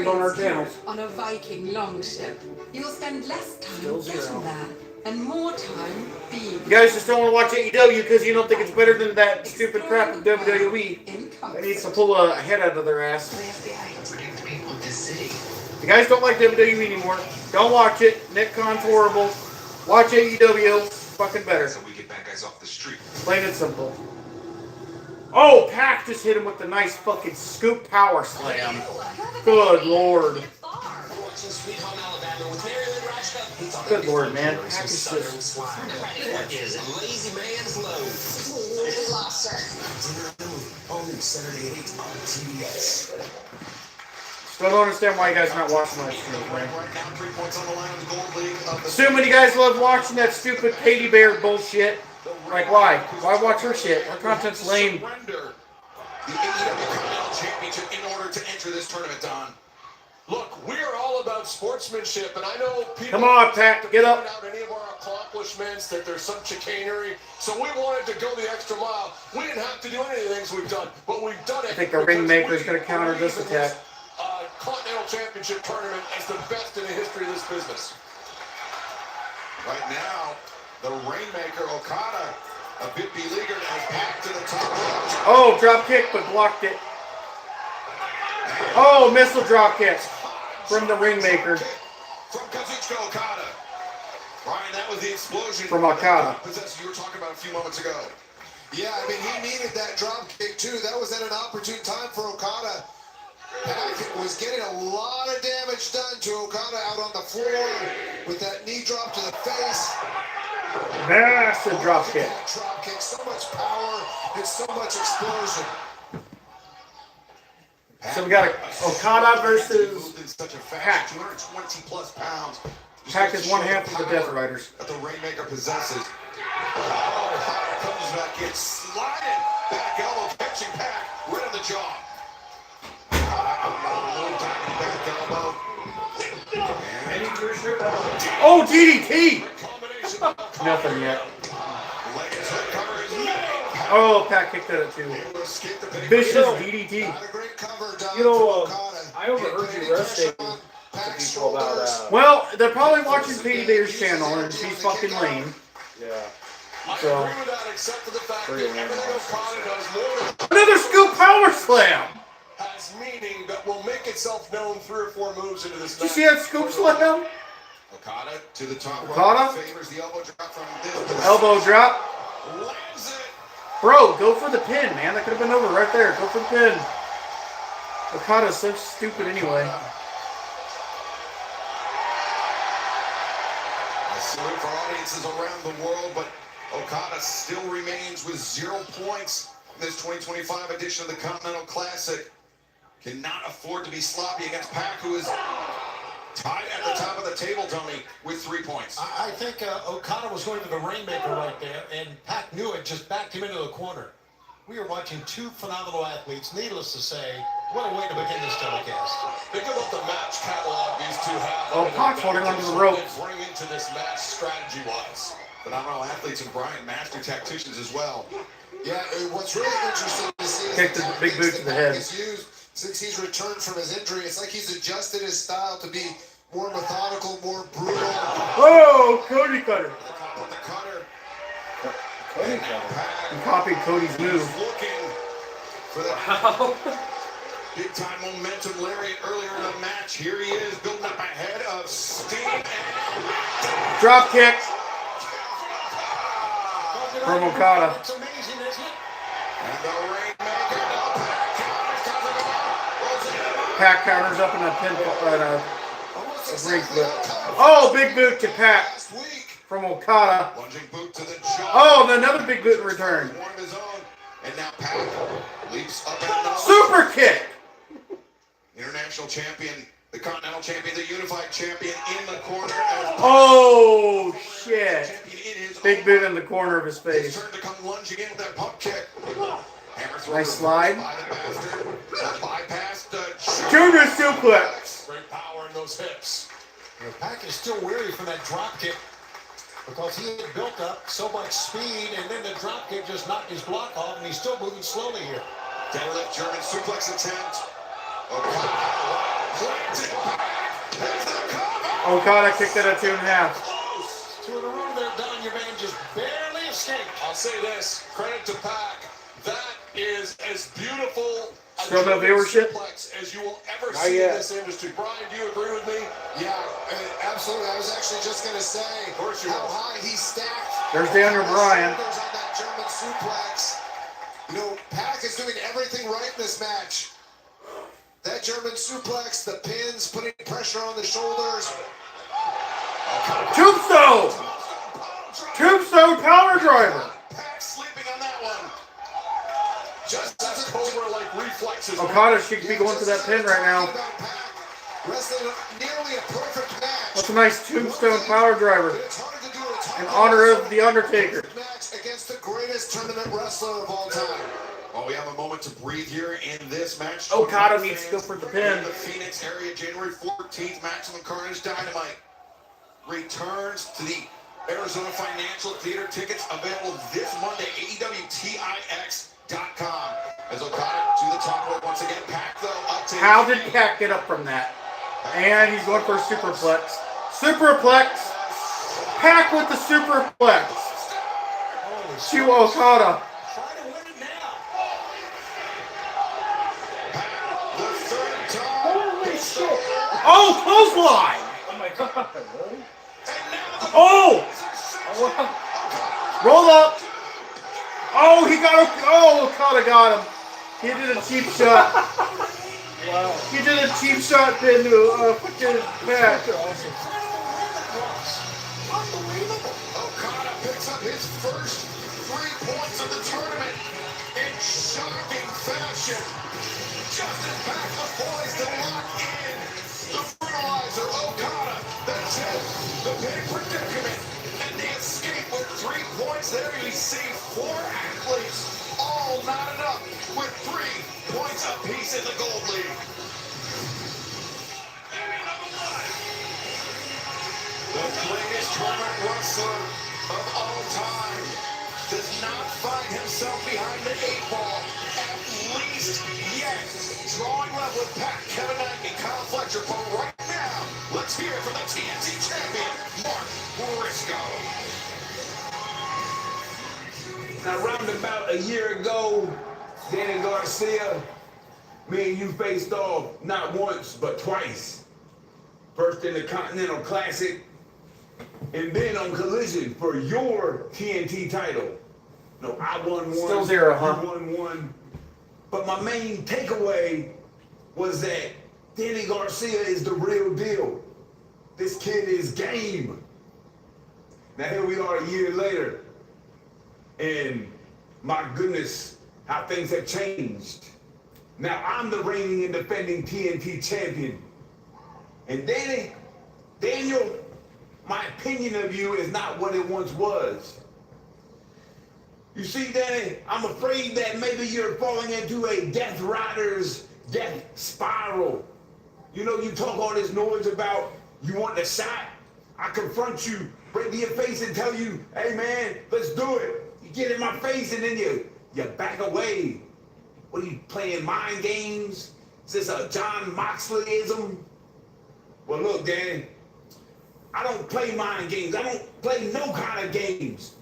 streams on our channel. on a Viking longship. You'll spend less time getting there and more time being. You guys just don't want to watch AEW because you don't think it's better than that stupid crap of WWE. They need to pull a head out of their ass. You guys don't like WWE anymore. Don't watch it. Nick Khan's horrible. Watch AEW. Fucking better. So we get bad guys off the street. Plain and simple. Oh, Pac just hit him with the nice fucking scoop power slam. Good lord. Good lord, man. Pac is just... Lazy man's load. Saturday at 8 on TBS. Still don't understand why you guys not watching my stream, man. Assuming you guys love watching that stupid Katie Bear bullshit. Like, why? Why watch her shit? Her content's lame. The AEW Continental Championship in order to enter this tournament, Don. Look, we're all about sportsmanship, and I know people... Come on, Pat, get up. ...out any of our accomplishments, that there's some chicanery, so we wanted to go the extra mile. We didn't have to do any of the things we've done, but we've done it. I think the Ringmaker's going to counter this attack. Continental Championship tournament as the best in the history of this business. Right now, the Rainmaker Okada, a bit beleaguered, and packed to the top rope. Oh, drop kick, but blocked it. Oh, missile drop kick from the Ringmaker. From Kazuchika Okada. Brian, that was the explosion from Okada. You were talking about a few moments ago. Yeah, I mean, he needed that drop kick too. That was at an opportune time for Okada. Pac was getting a lot of damage done to Okada out on the floor with that knee drop to the face. Massive drop kick. Drop kick, so much power and so much explosion. So we got Okada versus Pac. 220 plus pounds. Pac is one half of the Death Riders. That the Rainmaker possesses. Okada comes back in, sliding back elbow, catching Pac right on the jaw. Oh, DDT! Nothing yet. Oh, Pac kicked at it too. Vicious DDT. You know, I overheard you resting people about well, they're probably watching Katie Bader's channel and she's fucking lame. Yeah. So, I agree with that, except for the fact that everything Okada does more another scoop power slam! has meaning that will make itself known 3 or 4 moves into this Did you match. see that scoop slam? Okada to the top. Okada? Favors the elbow drop from this. Elbow drop. Lands it. Bro, go for the pin, man. That could have been over right there. Go for the pin. Okada's so stupid anyway. A salute for audiences around the world, but Okada still remains with 0 points in this 2025 edition of the Continental Classic. Cannot afford to be sloppy against Pac, who is tied at the top of the table, Tony, with 3 points. I think Okada was going to the Rainmaker right there, and Pac knew it, just backed him into the corner. We are watching 2 phenomenal athletes. Needless to say, what a way to begin this telecast. Think about the match catalog these two have. Oh, Pac's holding onto the rope. Bring into this match strategy-wise. Phenomenal athletes and Brian, master tacticians as well. Yeah, what's really interesting to see is Kicked the big boot to the head. Since he's returned from his injury, it's like he's adjusted his style to be more methodical, more brutal. Whoa, Cody Cutter. The cutter. Cody Cutter. He copied Cody's move. Looking for the big time momentum Larry earlier in the match. Here he is building up ahead of Sting. Drop kick from Okada. It's amazing, isn't it? And the Rainmaker now Pac counters up in a pin ring flip. Oh, big boot to Pac from Okada. lunging boot to the jaw. Oh, another big boot in return. One of his own. And now Pac leaps up and Super kick. International champion, the Continental champion, the unified champion in the corner. Oh, shit. Champion in his Big own boot in the corner of his His face. turn to come lunging in with that pump kick. Hammer throw Nice slide. by the bastard. Bypassed the Junior suplex. Great power in those hips. Pac is still weary from that drop kick because he had built up so much speed, and then the drop kick just knocked his block off, and he's still moving slowly here. Deadlift German suplex attempt. Okada Okada kicked it at 2.5. Close. 2 in a row there, Don. Your man just barely escaped. I'll say this. Credit to Pac. That is as beautiful Still no viewership as you will ever see in this industry. Brian, do you agree with me? Yeah, absolutely. I was actually just going to say how high he stacked. There's Daniel Bryan. On that German suplex. You know, Pac is doing everything right in this match. That German suplex, the pins, putting pressure on the shoulders. Tombstone! Tombstone power driver. Pac sleeping on that one. Just as Cobra-like reflexes. Okada should be going for that pin right now. Wrestling nearly a perfect match. That's a nice Tombstone power driver. In honor of The Undertaker. Match against the greatest tournament wrestler of all time. Well, we have a moment to breathe here in this match. Okada needs to go for the pin. In the Phoenix area, January 14th, Maximum Carnage Dynamite returns to the Arizona Financial Theater. Tickets available this Monday. AEWTIX.com. As Okada to the top rope once again. Pac, though, up to How did Pac get up from that? And he's going for a superplex. Superplex. Pac with the superplex. To Okada. Oh, clothesline! Oh my god, really? Oh! Roll up! Oh, he got a... Oh, Okada got him. He did a cheap shot. Wow. He did a cheap shot pin to fucking Pac. Awesome. Unbelievable. Okada picks up his first 3 points of the tournament in shocking fashion. Just as Pac was poised to lock in the brutalizer Okada, the tip, the big predicament, and the escape with 3 points there. You see 4 athletes all knotted up with 3 points apiece in the gold league. The greatest tournament wrestler of all time does not find himself behind the 8 ball, at least yet. Drawing level with Pac, Kevin Knight, Kyle Fletcher, but right now, let's hear it from the TNT champion, Mark Briscoe. Now, round about a year ago, Danny Garcia, me and you faced off not once, but twice. First in the Continental Classic, and then on Collision for your TNT title. No, I won one. Still 0, huh? You won one. But my main takeaway was that Danny Garcia is the real deal. This kid is game. Now here we are a year later, and my goodness, how things have changed. Now I'm the reigning and defending TNT champion. And Daniel, my opinion of you is not what it once was. You see, Danny, I'm afraid that maybe you're falling into a Death Rider's death spiral. You know, you talk all this noise about you want a shot. I confront you, right to your face and tell you, hey man, let's do it. You get in my face and then you back away. What are you playing, mind games? Is this a John Moxleyism? Well, look, Danny, I don't play mind games. I don't play no kind of games.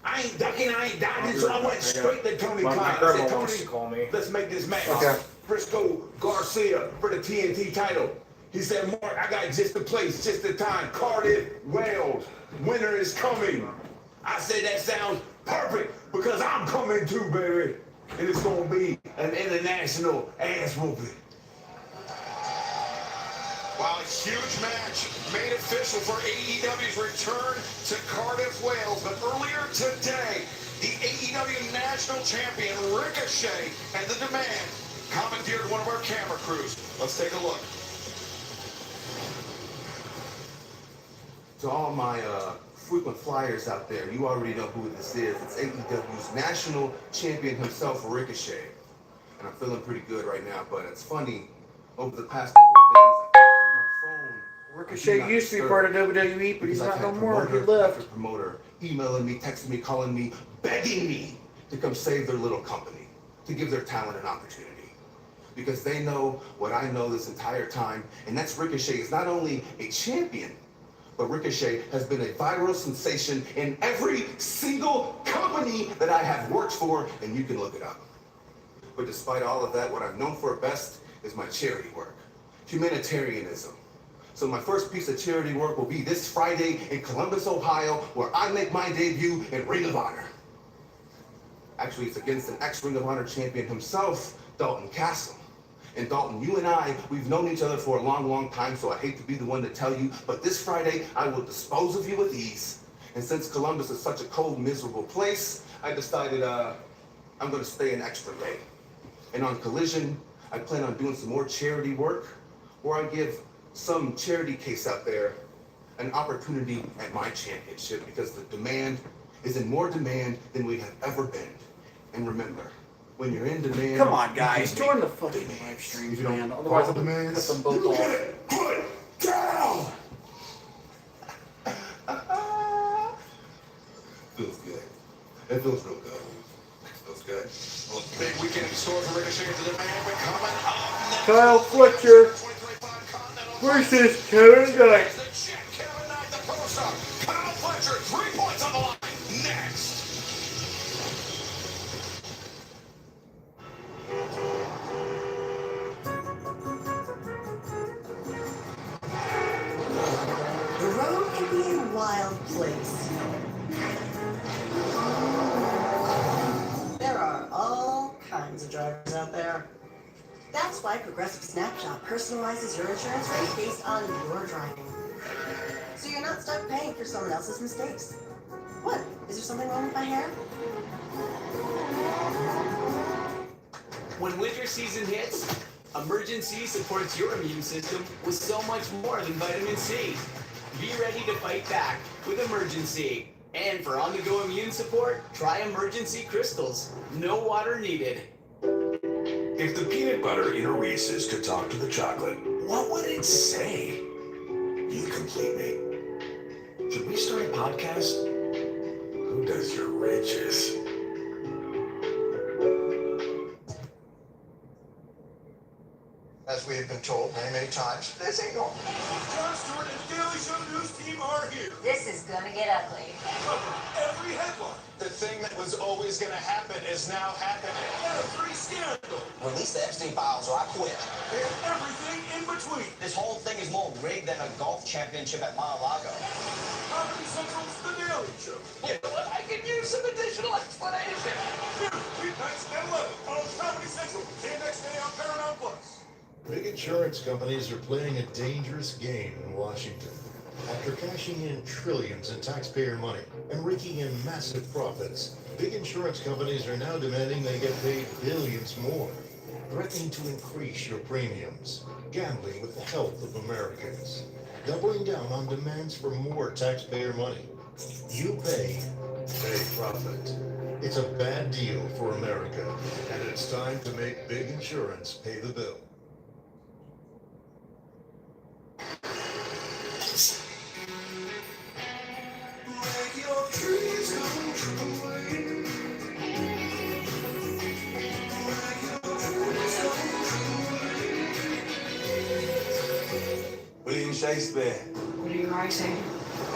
I ain't ducking, I ain't dodging, so I went straight to Tony Khan. I said, Tony, let's make this match. Okay. Briscoe Garcia for the TNT title. He said, Mark, I got just the place, just the time. Cardiff, Wales. Winter is coming. I said, that sounds perfect because I'm coming too, baby. And it's going to be an international ass whooping. Wow, huge match made official for AEW's return to Cardiff, Wales. But earlier today, the AEW National Champion Ricochet and The Demand commandeered one of our camera crews. Let's take a look. To all my frequent flyers out there, you already know who this is. It's AEW's National Champion himself, Ricochet. And I'm feeling pretty good right now, but it's funny, over the past couple of days, Ricochet used to be part of WWE, but he's not no more. He left. Promoter emailing me, texting me, calling me, begging me to come save their little company, to give their talent an opportunity. because they know what I know this entire time, and that's Ricochet is not only a champion, but Ricochet has been a viral sensation in every single company that I have worked for, and you can look it up. But despite all of that, what I'm known for best is my charity work, humanitarianism. So my first piece of charity work will be this Friday in Columbus, Ohio, where I make my debut in Ring of Honor. Actually, it's against an ex-Ring of Honor champion himself, Dalton Castle. And Dalton, you and I, we've known each other for a long, long time, so I hate to be the one to tell you, but this Friday, I will dispose of you with ease. And since Columbus is such a cold, miserable place, I decided I'm gonna stay an extra day. And on Collision, I plan on doing some more charity work, where I give some charity case out there an opportunity at my championship, because the demand is in more demand than we have ever been. And remember, when you're in demand... Come on, guys. Join the fucking live streams, man. Otherwise, I'm going to put them both off. Put down! Feels good. It feels real good. Feels good. Well, big weekend in store for Ricochet to the man. We're coming up next. Kyle Fletcher versus Kevin Knight. Kevin Knight, the post-up. Kyle Fletcher, 3 points on the line. Next. The road can be a wild place. There are all kinds of drivers out there. That's why Progressive Snapshot personalizes your insurance rate based on your driving. So you're not stuck paying for someone else's mistakes. What? Is there something wrong with my hair? When winter season hits, Emergen-C supports your immune system with so much more than vitamin C. Be ready to fight back with Emergen-C. And for on-the-go immune support, try Emergen-C Crystals. No water needed. If the peanut butter in a Reese's could talk to the chocolate, what would it say? You complete me. Should we start a podcast? Who does your riches? As we have been told many, many times, this ain't normal. Jon Stewart and the Daily Show News team are here. This is gonna get ugly. Cover every headline. The thing that was always going to happen is now happening. Every scandal. Release the Epstein files or I quit. And everything in between. This whole thing is more rigged than a golf championship at Mar-a-Lago. Comedy Central's The Daily Show. You know what? I could use some additional explanation. Weeknights at 11 on Comedy Central. See you next day on Paramount Plus. Big insurance companies are playing a dangerous game in Washington. After cashing in trillions in taxpayer money and raking in massive profits, big insurance companies are now demanding they get paid billions more, threatening to increase your premiums, gambling with the health of Americans, doubling down on demands for more taxpayer money. You pay, they profit. It's a bad deal for America, and it's time to make big insurance pay the bill. William Shakespeare. What are you writing?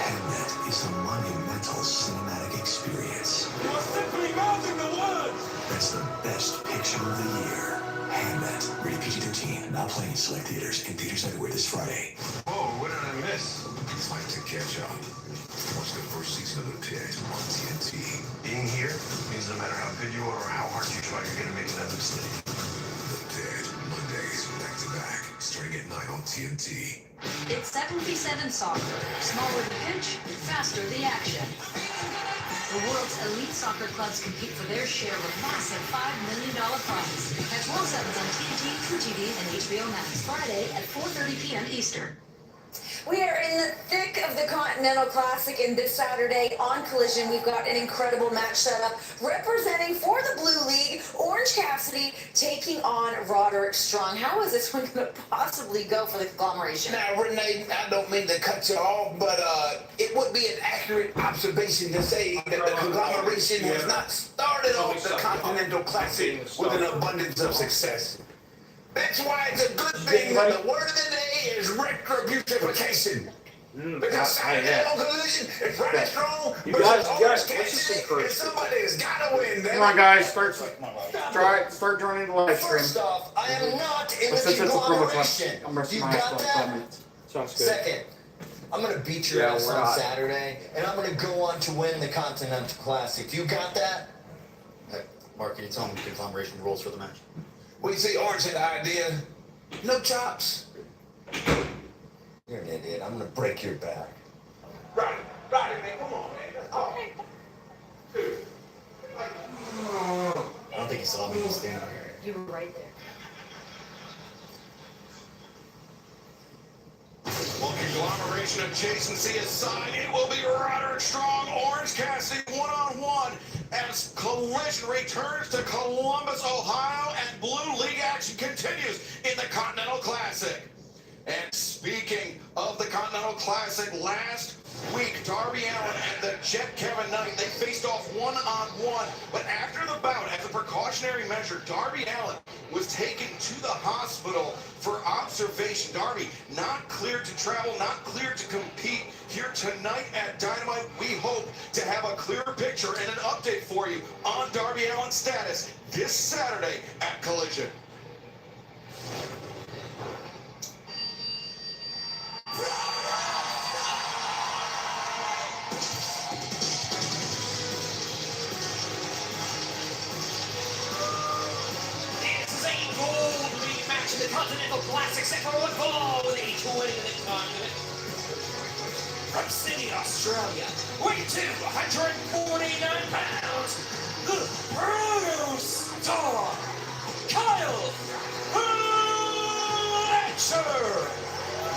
Hamlet is a monumental cinematic experience. You're simply melting the woods. That's the best picture of the year. Hamlet, rated PG-13, now playing in select theaters, in theaters everywhere this Friday. Oh, what did I miss? It's like to catch up. Watch the first season of The Pit on TNT. Being here means no matter how good you are or how hard you try, you're going to make another mistake. The Pit, Mondays, back to back, starting at 9 on TNT. It's 7v7 soccer. Smaller the pitch, faster the action. The world's elite soccer clubs compete for their share of a massive $5 million prize. Catch World Sevens on TNT, TruTV, and HBO Max Friday at 4:30 p.m. Eastern. We are in the thick of the Continental Classic, and this Saturday on Collision, we've got an incredible match set up representing for the Blue League, Orange Cassidy taking on Roderick Strong. How is this one going to possibly go for the conglomeration? Now, Renee, I don't mean to cut you off, but it would be an accurate observation to say that the conglomeration has not started off the Continental Classic with an abundance of success. That's why it's a good thing that the word of the day is retribution. Because Saturday on Collision is running strong. You guys, let's just encourage. Somebody's got to win. Come on, guys, start joining the live stream. First off, I am not in But the since it's a promo conglomeration. I'm resting You my ass got for like that? 5 minutes. Sounds good. Second, I'm gonna beat your ass we're on not. Saturday, and I'm gonna go on to win the Continental Classic. You got that? Mark, can you tell him the conglomeration rules for the match? We see Orange had the idea. No chops. You're an idiot. I'm gonna break your back. Right, man. Come on, man. I don't think he saw me standing here. You were right there. Well, conglomeration of Jason C aside, it will be Roderick Strong, Orange Cassidy one-on-one as Collision returns to Columbus, Ohio, and Blue League action continues in the Continental Classic. And speaking of the Continental Classic, last week, Darby Allin and the Jet Kevin Knight, they faced off one-on-one. But after the bout, as a precautionary measure, Darby Allin was taken to the hospital for observation. Darby not cleared to travel, not cleared to compete. Here tonight at Dynamite, we hope to have a clearer picture and an update for you on Darby Allin's status this Saturday at Collision. This is a gold rematch in the Continental Classic set for one fall with a 20-minute tournament. From Sydney, Australia, weighing 249 pounds, the Superstar, Kyle Fletcher.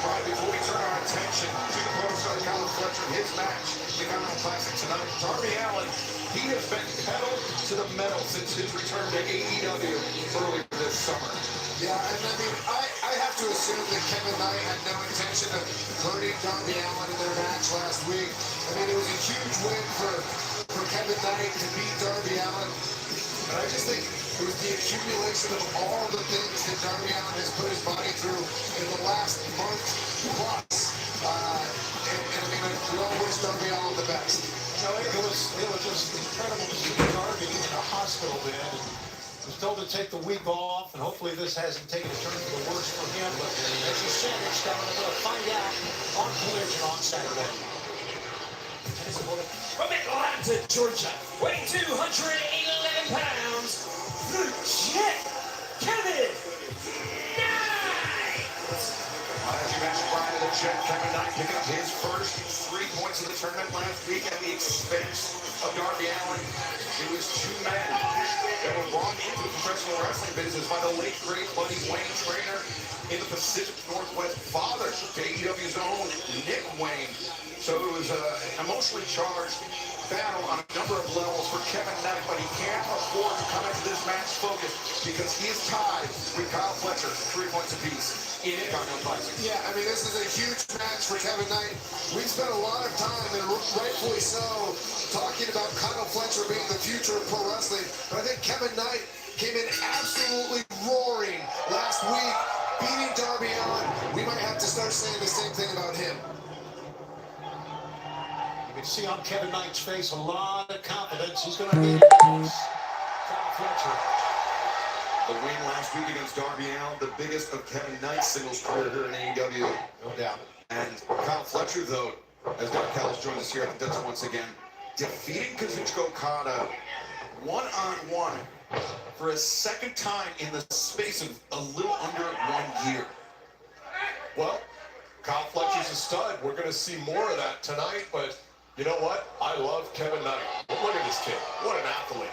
Right before we turn our attention to the pro star Kyle Fletcher, his match, the Continental Classic tonight, Darby Allin, he has been pedal to the metal since his return to AEW earlier this summer. Yeah, and I mean, I have to assume that Kevin Knight had no intention of hurting Darby Allin in their match last week. I mean, it was a huge win for Kevin Knight to beat Darby Allin. But I just think it was the accumulation of all the things that Darby Allin has put his body through in the last month plus. And I mean, we all wish Darby Allin the best. You know, it was just incredible to see Darby in a hospital bed. Was told to take the week off, and hopefully this hasn't taken a turn for the worse for him. But as you said, it's going to find out on Collision on Saturday. From Atlanta, Georgia, weighing 211 pounds, the Jet Kevin Knight. As you mentioned, Brian, the Jet Kevin Knight picking up his first 3 points of the tournament last week at the expense of Darby Allin. It was 2 men that were brought into the professional wrestling business by the late great Buddy Wayne Trainer in the Pacific Northwest, father to AEW's own Nick Wayne. So it was an emotionally charged battle on a number of levels for Kevin Knight, but he can't afford to come into this match focused because he is tied with Kyle Fletcher, 3 points apiece in the Continental Classic. Yeah, I mean, this is a huge match for Kevin Knight. We spent a lot of time, and rightfully so, talking about Kyle Fletcher being the future of pro wrestling. But I think Kevin Knight came in absolutely roaring last week, beating Darby Allin. We might have to start saying the same thing about him. You can see on Kevin Knight's face a lot of confidence. He's going to be Kyle Fletcher. The win last week against Darby Allin, the biggest of Kevin Knight's singles career here in AEW. No doubt. And Kyle Fletcher, though, as Don Callis joins us here at the Dutch once again, defeating Kazuchika Okada one-on-one for a second time in the space of a little under 1 year. Well, Kyle Fletcher's a stud. We're going to see more of that tonight, but you know what? I love Kevin Knight. Look at this kid. What an athlete.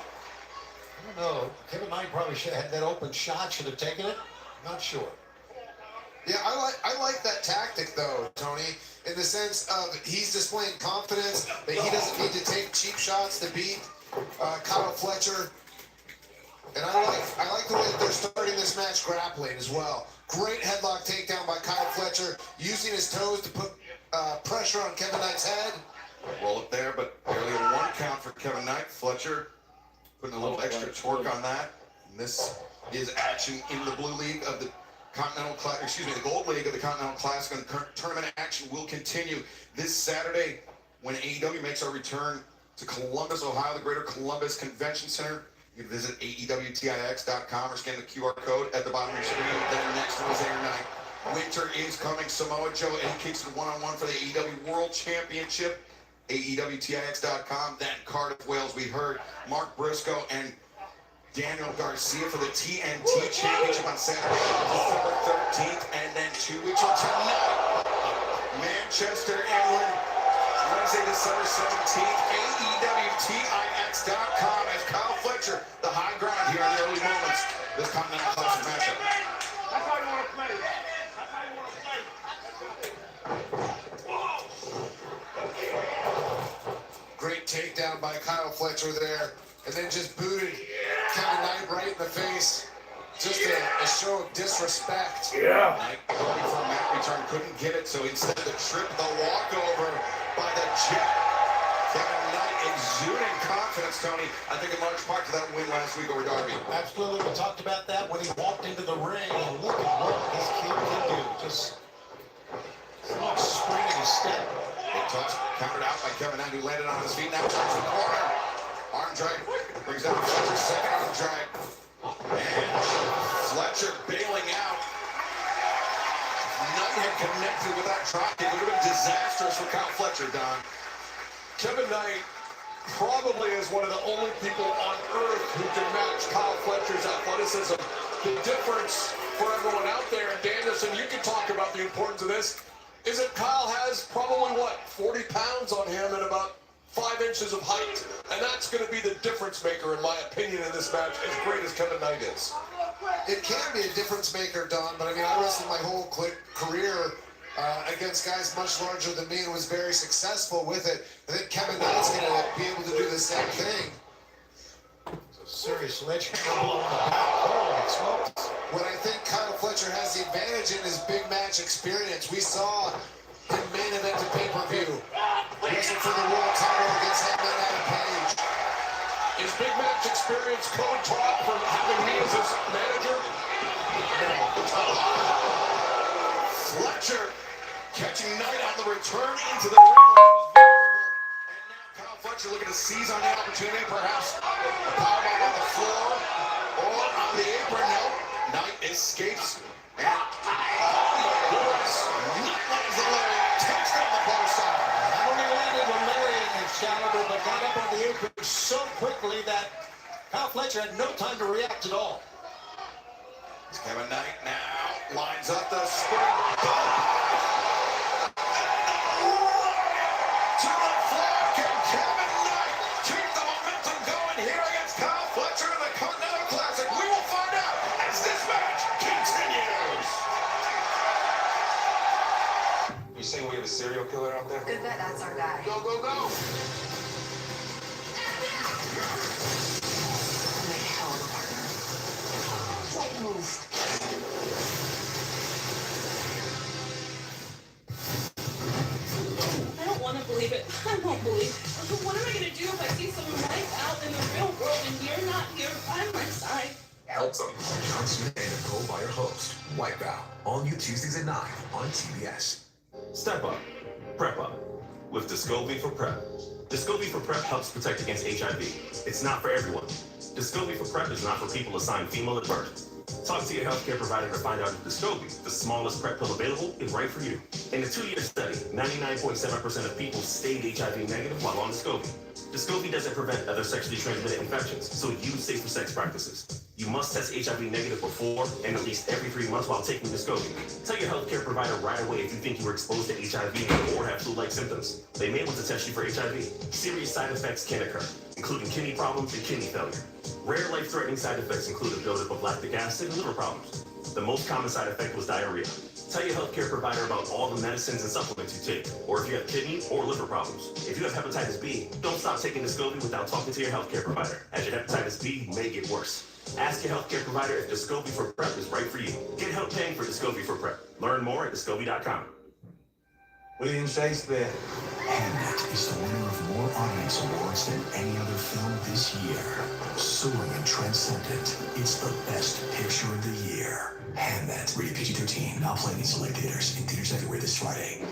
I don't know. Kevin Knight probably should have had that open shot. Should have taken it. Not sure. Yeah, I like that tactic though, Tony, in the sense of he's displaying confidence that he doesn't need to take cheap shots to beat Kyle Fletcher. And I like the way that they're starting this match grappling as well. Great headlock takedown by Kyle Fletcher, using his toes to put pressure on Kevin Knight's head. Roll it there, but barely a 1 count for Kevin Knight. Fletcher putting a little extra torque on that. And this is action in the Blue League of the the Gold League of the Continental Classic, and the tournament action will continue this Saturday when AEW makes our return to Columbus, Ohio, the Greater Columbus Convention Center. You can visit AEWTIX.com or scan the QR code at the bottom of your screen. Then next Wednesday night, winter is coming. Samoa Joe, Eddie Kingston one-on-one for the AEW World Championship. AEWTIX.com. Then Cardiff, Wales, we heard Mark Briscoe and Daniel Garcia for the TNT Championship on Saturday, December 13th. And then 2 weeks from tonight, Manchester, England, Wednesday, December 17th, AEWTIX.com as Kyle Fletcher, the high ground here in the early moments, this Continental Classic matchup. That's how you want to play. That's how you want to play. Great takedown by Kyle Fletcher there, and then just booted Kevin Knight right in the face. Just a show of disrespect. Yeah. Knight going for a mat return, couldn't get it, so instead the trip, the walkover by the Jet. Kevin Knight exuding confidence, Tony. I think in large part to that win last week over Darby. Absolutely. We talked about that when he walked into the ring. And look at what this kid can do. Just sprinting step. Big toss countered out by Kevin Knight, who landed on his feet. Now turns the corner. Arm drag brings down Fletcher's second arm drag. And Fletcher bailing out. Knight had connected with that drop kick. It would have been disastrous for Kyle Fletcher, Don. Kevin Knight probably is one of the only people on earth who can match Kyle Fletcher's athleticism. The difference for everyone out there, and Danielson, you can talk about the importance of this, is that Kyle has probably, 40 pounds on him and about 5 inches of height. And that's going to be the difference maker, in my opinion, in this match, as great as Kevin Knight is. It can be a difference maker, Don, but I mean, I wrestled my whole career against guys much larger than me and was very successful with it. I think Kevin Knight's going to be able to do the same thing. It's a serious sledgehammer blow on the back. Holy smokes. What I think Kyle Fletcher has the advantage in his big match experience. We saw him main event to pay-per-view. Wrestled for the world title against Hangman Adam Page. Is big match experience code talk from having me as his manager? Fletcher catching Knight on the return into the ring. And now Kyle Fletcher looking to seize on the opportunity, perhaps a powerbomb on the floor or on the apron. No, Knight escapes. And Knight lands the leg, takes down the post side. Not only landed with Larry Excalibur, but got up on the apron so quickly that Kyle Fletcher had no time to react at all. Kevin Knight now lines up the spring. To the floor, can Kevin Knight keep the momentum going here against Kyle Fletcher in the Continental Classic? We will find out as this match continues. You saying we have a serial killer out there? Good bet that's our guy. Go, go, go. Move. I don't want to believe it. I won't believe. What am I going to do if I see someone life out in the real world and you're not here by my side? Help them. John Cena and Nicole Byer host Wipeout. All new Tuesdays at 9 on TBS. Step up. Prep up. With Descovy for PrEP. Descovy for PrEP helps protect against HIV. It's not for everyone. Descovy for PrEP is not for people assigned female at birth. Talk to your healthcare provider to find out if Descovy, the smallest PrEP pill available, is right for you. In a 2-year study, 99.7% of people stayed HIV negative while on Descovy. Descovy doesn't prevent other sexually transmitted infections, so use safer sex practices. You must test HIV negative before and at least every 3 months while taking Descovy. Tell your healthcare provider right away if you think you were exposed to HIV or have flu-like symptoms. They may want to test you for HIV. Serious side effects can occur, including kidney problems and kidney failure. Rare life-threatening side effects include a buildup of lactic acid and liver problems. The most common side effect was diarrhea. Tell your healthcare provider about all the medicines and supplements you take, or if you have kidney or liver problems. If you have hepatitis B, don't stop taking Descovy without talking to your healthcare provider, as your hepatitis B may get worse. Ask your healthcare provider if Descovy for PrEP is right for you. Get help paying for Descovy for PrEP. Learn more at Descovy.com. William Shakespeare. Hamnet is the winner of more audience awards than any other film this year. Soaring and transcendent, it's the best picture of the year. Hamnet, rated PG-13, now playing in select theaters. In theaters everywhere this Friday.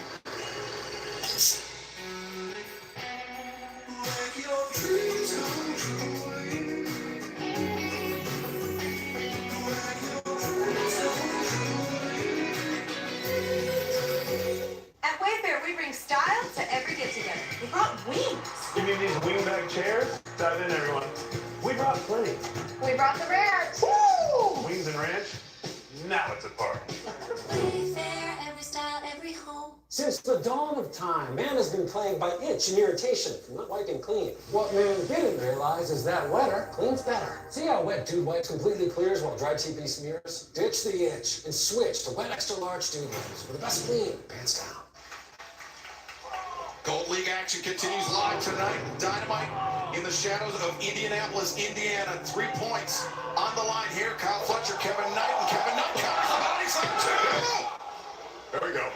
At Wayfair, we bring style to every get-together. We brought wings. You mean these wingback chairs? Dive in, everyone. We brought plenty. We brought the ranch. Woo! Wings and ranch? Now it's a party. Wayfair, every style, every home. Since the dawn of time, man has been plagued by itch and irritation from not wiping clean. What man didn't realize is that wetter cleans better. See how Wet Dude Wipes completely clears while Dry TP smears? Ditch the itch and switch to Wet Extra Large Dude Wipes for the best clean, pants down. Gold League action continues live tonight. Dynamite in the shadows of Indianapolis, Indiana. 3 points on the line here. Kyle Fletcher, Kevin Knight, and Kevin Knight comes the body slam 2. There we go.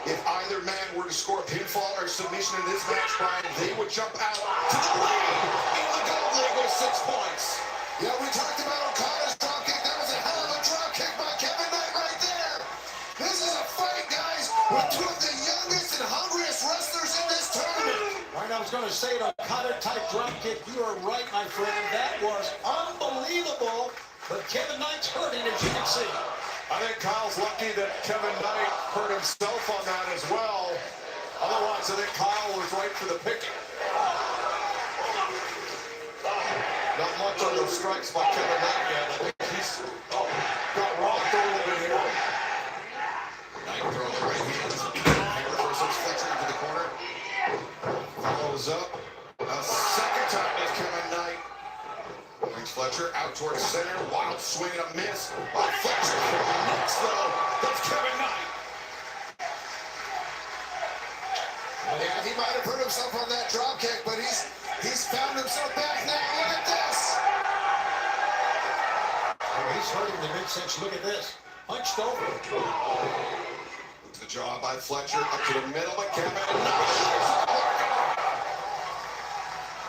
If either man were to score a pinfall or submission in this match, Brian, they would jump out to the lead in the Gold League with 6 points. Yeah, we talked about Okada's dropkick. That was a hell of a dropkick by Kevin Knight right there. This is a fight, guys, with two of the youngest and hungriest wrestlers in this tournament. Right, I was going to say an Okada-type dropkick. You are right, my friend. That was unbelievable. But Kevin Knight's hurting, as you can see. I think Kyle's lucky that Kevin Knight hurt himself on that as well. Otherwise, I think Kyle was right for the picking. Not much on those strikes by Kevin Knight yet. I think he's got rocked a little bit here. Knight throwing the right hands. Reverses Fletcher into the corner. Follows up. A second time is Kevin Knight. Brings Fletcher out towards center. Wild swing and a miss. Oh, Fletcher next though. That's Kevin Knight. Yeah, he might have hurt himself on that dropkick, but he's found himself back now. Look at this. Oh, he's hurting the midsection. Look at this. Punched over. The jaw by Fletcher up to the middle of Kevin Knight.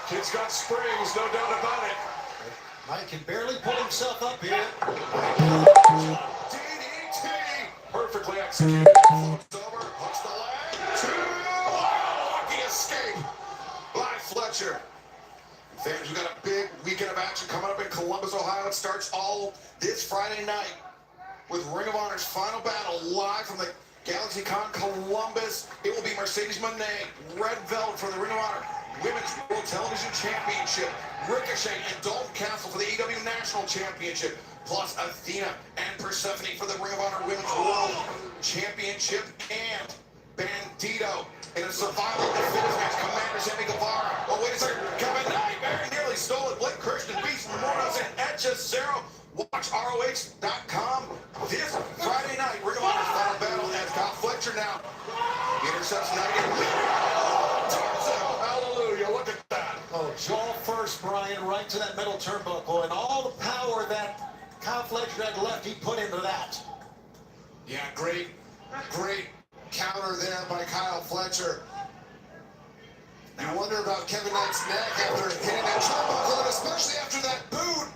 Kid's got springs, no doubt about it. Knight can barely pull himself up here. DDT! Perfectly executed. Flips over, hooks the leg. 2. Oh, lucky escape By Fletcher. Fans, we got a big weekend of action coming up in Columbus, Ohio. It starts all this Friday night with Ring of Honor's final battle live from the GalaxyCon Columbus. It will be Mercedes Moné, Red Velvet for the Ring of Honor Women's World Television Championship, Ricochet and Dalton Castle for the AEW National Championship, plus Athena and Persephone for the Ring of Honor Women's World Championship, and Bandito in a survival finish match. Commander Sammy Guevara. Oh, wait a second. Kevin Knight very nearly stole it. Blake Christian, Beast Mornos, and Hechicero. Watch ROH.com this Friday night. Ring of Honor's final battle as Kyle Fletcher now intercepts Knight and hallelujah, look at that. Oh, jaw first, Brian, right to that middle turnbuckle, and all the power that Kyle Fletcher had left, he put into that. Yeah, great counter there by Kyle Fletcher. You wonder about Kevin Knight's neck after hitting that turnbuckle, and especially after that boot.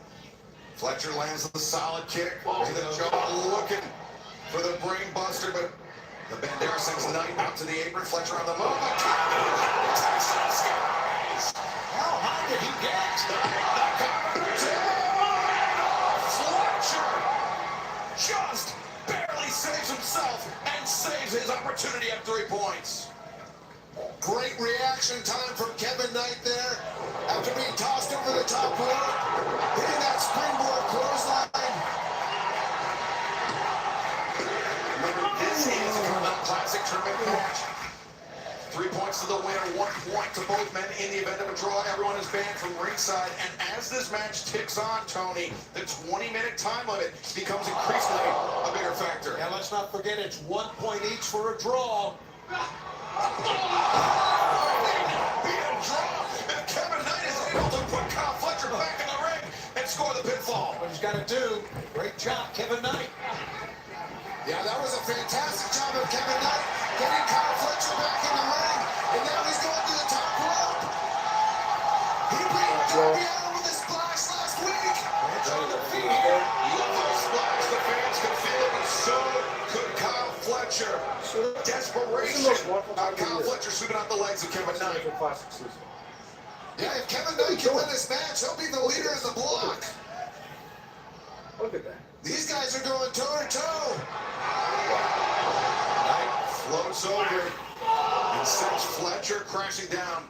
Fletcher lands the solid kick to the jaw, looking for the brain buster, but the Bandera sends Knight out to the apron. Fletcher on the move. How high did he get? Fletcher just barely saves himself and saves his opportunity at 3 points. Great reaction time from Kevin Knight there after being tossed over the top rope, hitting that springboard clothesline. Remember, this is a Carmel Classic tournament match. 3 points to the winner, 1 point to both men in the event of a draw. Everyone is banned from ringside, and as this match ticks on, Tony, the 20-minute time limit becomes increasingly a bigger factor. Yeah, let's not forget it's 1 point each for a draw. And Kevin Knight is able to put Kyle Fletcher back in the ring and score the pinfall. What he's got to do, great job, Kevin Knight. Yeah, that was a fantastic job of Kevin Knight. champion with a splash last week. It's on their feet here. Love the splash. The fans can feel it, but so could Kyle Fletcher. Desperation. Kyle Fletcher sweeping out the legs of Kevin Knight. Yeah, if Kevin Knight can win this match, he'll be the leader in the block. Look at that. These guys are going toe-to-toe. Knight floats over and sends Fletcher crashing down.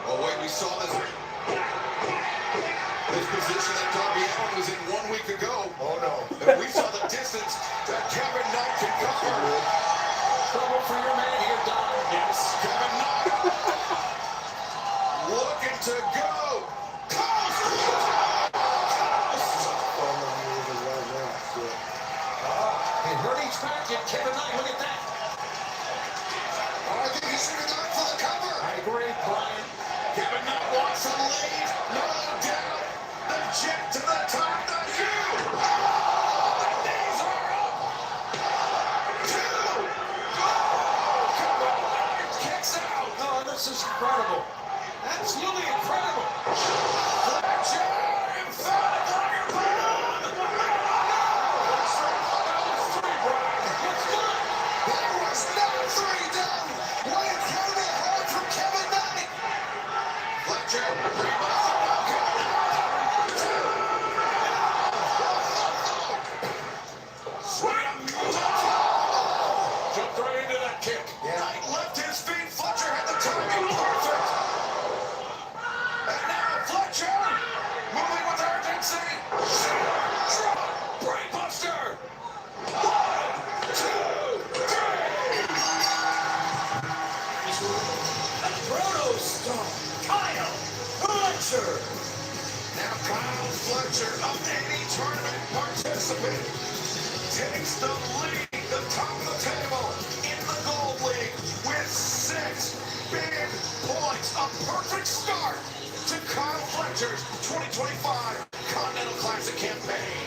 Oh, wait, we saw this position that Darby Allin was in 1 week ago. Oh, no. And we saw the distance that Kevin Knight can cover. Trouble for your man here, Don. Yes, Kevin Knight looking to go. And Hurdy's back in. Kevin Knight, look at that. Oh, I think he should have gone for the cover. I agree, Brian. Kevin Knight wants to lead. No doubt. The jet to the top. The U. The knees are up. 2. Kevin Knight kicks out. Oh, this is incredible. Absolutely incredible. Fletcher emphatic on your bone. There was not 3 down. What incredible hold from Kevin Knight. Fletcher. Jumped right into that kick. Knight left his feet. Fletcher had the timing perfect. And now Fletcher moving with urgency. Brainbuster. 1, 2, 3. Proto Star, Kyle Fletcher. Now Kyle Fletcher, of any tournament participant, takes the lead, the top of the table in the Gold League with 6 big points. A perfect start to Kyle Fletcher's 2025 Continental Classic campaign.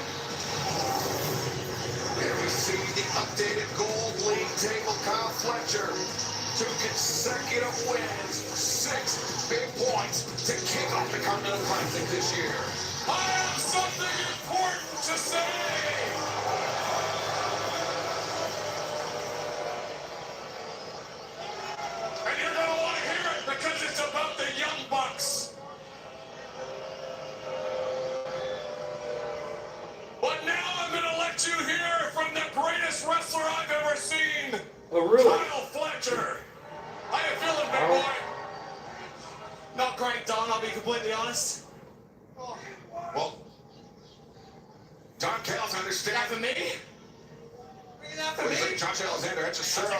Here we see the updated Gold League table. Kyle Fletcher, 2 consecutive wins, 6 big points to kick off the Continental Classic this year. I have something important to say. And you're going to want to hear it because it's about the Young Bucks. But now I'm going to let you hear from the greatest wrestler I've ever seen. Oh, really? Kyle Fletcher. How you feeling, big boy? Not great, Don, I'll be completely honest. Well, Don Callis, I understand. Not for me. Not for What is me. it, Josh Alexander? That's a Cero.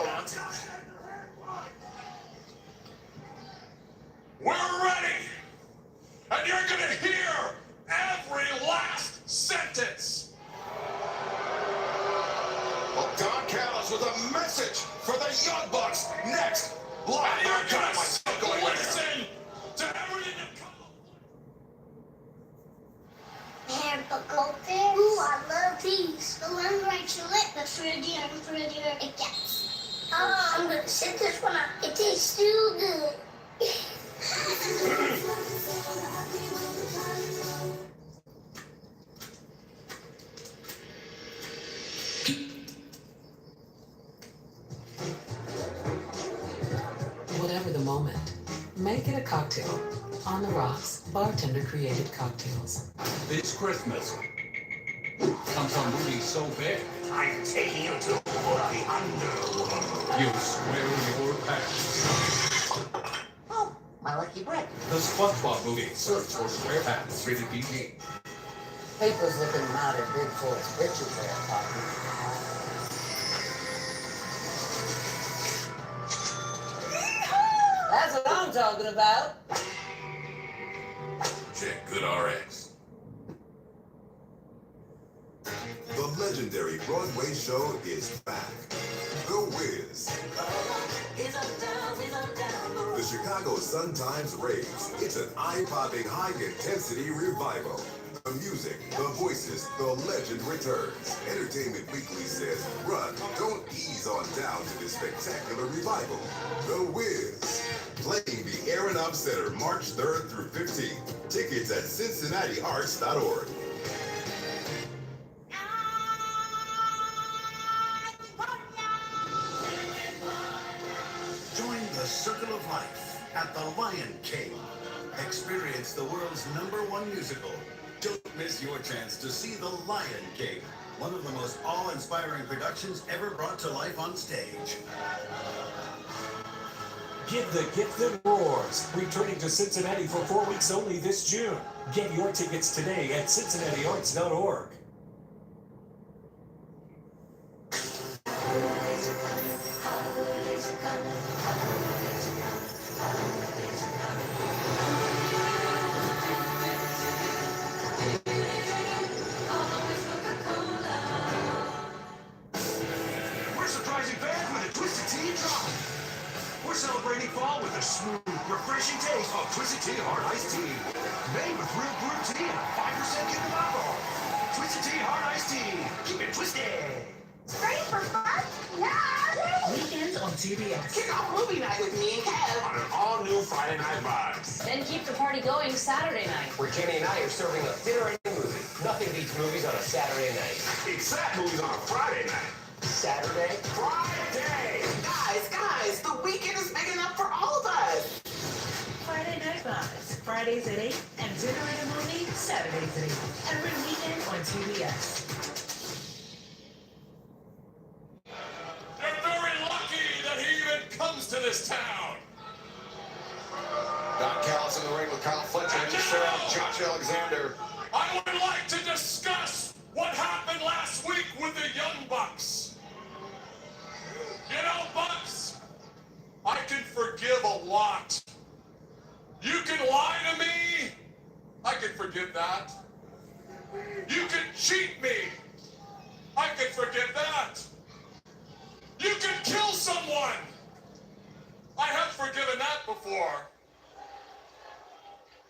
We're ready. And you're going to hear every last sentence. Well, Don Callis with a message for the Young Bucks next. Live And you're on going Dynamite. to listen to everything that And Bacote. Ooh, I love these. The one right to it, the fruitier and fruitier it gets. Oh, I'm gonna sit this one out. It tastes too good. Whatever the moment, make it a cocktail. On the Rocks, bartender-created cocktails. This Christmas comes on movie so big. I'm taking you to the underworld. You swear your pants. Oh, my lucky break. The SpongeBob movie. Search for SquarePants. Rated PG. Paper's looking mighty big for its britches there, partner. That's what I'm talking about. Check Good RX. The legendary Broadway show is back. The Wiz. The Chicago Sun-Times raves. It's an eye-popping, high-intensity revival. The music, the voices, the legend returns. Entertainment Weekly says, run, don't ease on down to this spectacular revival. The Wiz. Playing the Aaron Up Center March 3rd through 15th. Tickets at CincinnatiArts.org. Join the Circle of Life at the Lion King. Experience the world's #1 musical. Don't miss your chance to see The Lion King, one of the most awe-inspiring productions ever brought to life on stage. Give the gift that roars. Returning to Cincinnati for 4 weeks only this June. Get your tickets today at CincinnatiArts.org. We're surprising fans with a Twisted Tea drop. We're celebrating fall with a smooth, refreshing taste of Twisted Tea Hard Iced Tea. Made with real brewed tea and 5% kick of alcohol. Twisted Tea Hard Iced Tea. Keep it twisted. Ready for fun? Yeah! Weekends on CBS. Kick off movie night with me and Kev. On an all-new Friday Night Vibes. Then keep the party going Saturday night. Where Kenny and I are serving up dinner and a movie. Nothing beats movies on a Saturday night. Except movies on a Friday night. Saturday? Friday! Guys, the weekend is big enough for all of us. Friday Night Vibes. Fridays at 8 and dinner and a movie Saturdays at 8. Every weekend on CBS. You're very lucky that he even comes to this town. Don Callis in the ring with Kyle Fletcher and just out Josh Alexander. I would like to discuss what happened last week with the Young Bucks. You know, Bucks, I can forgive a lot. You can lie to me, I can forgive that. You can cheat me, I can forgive that. You can kill someone, I have forgiven that before.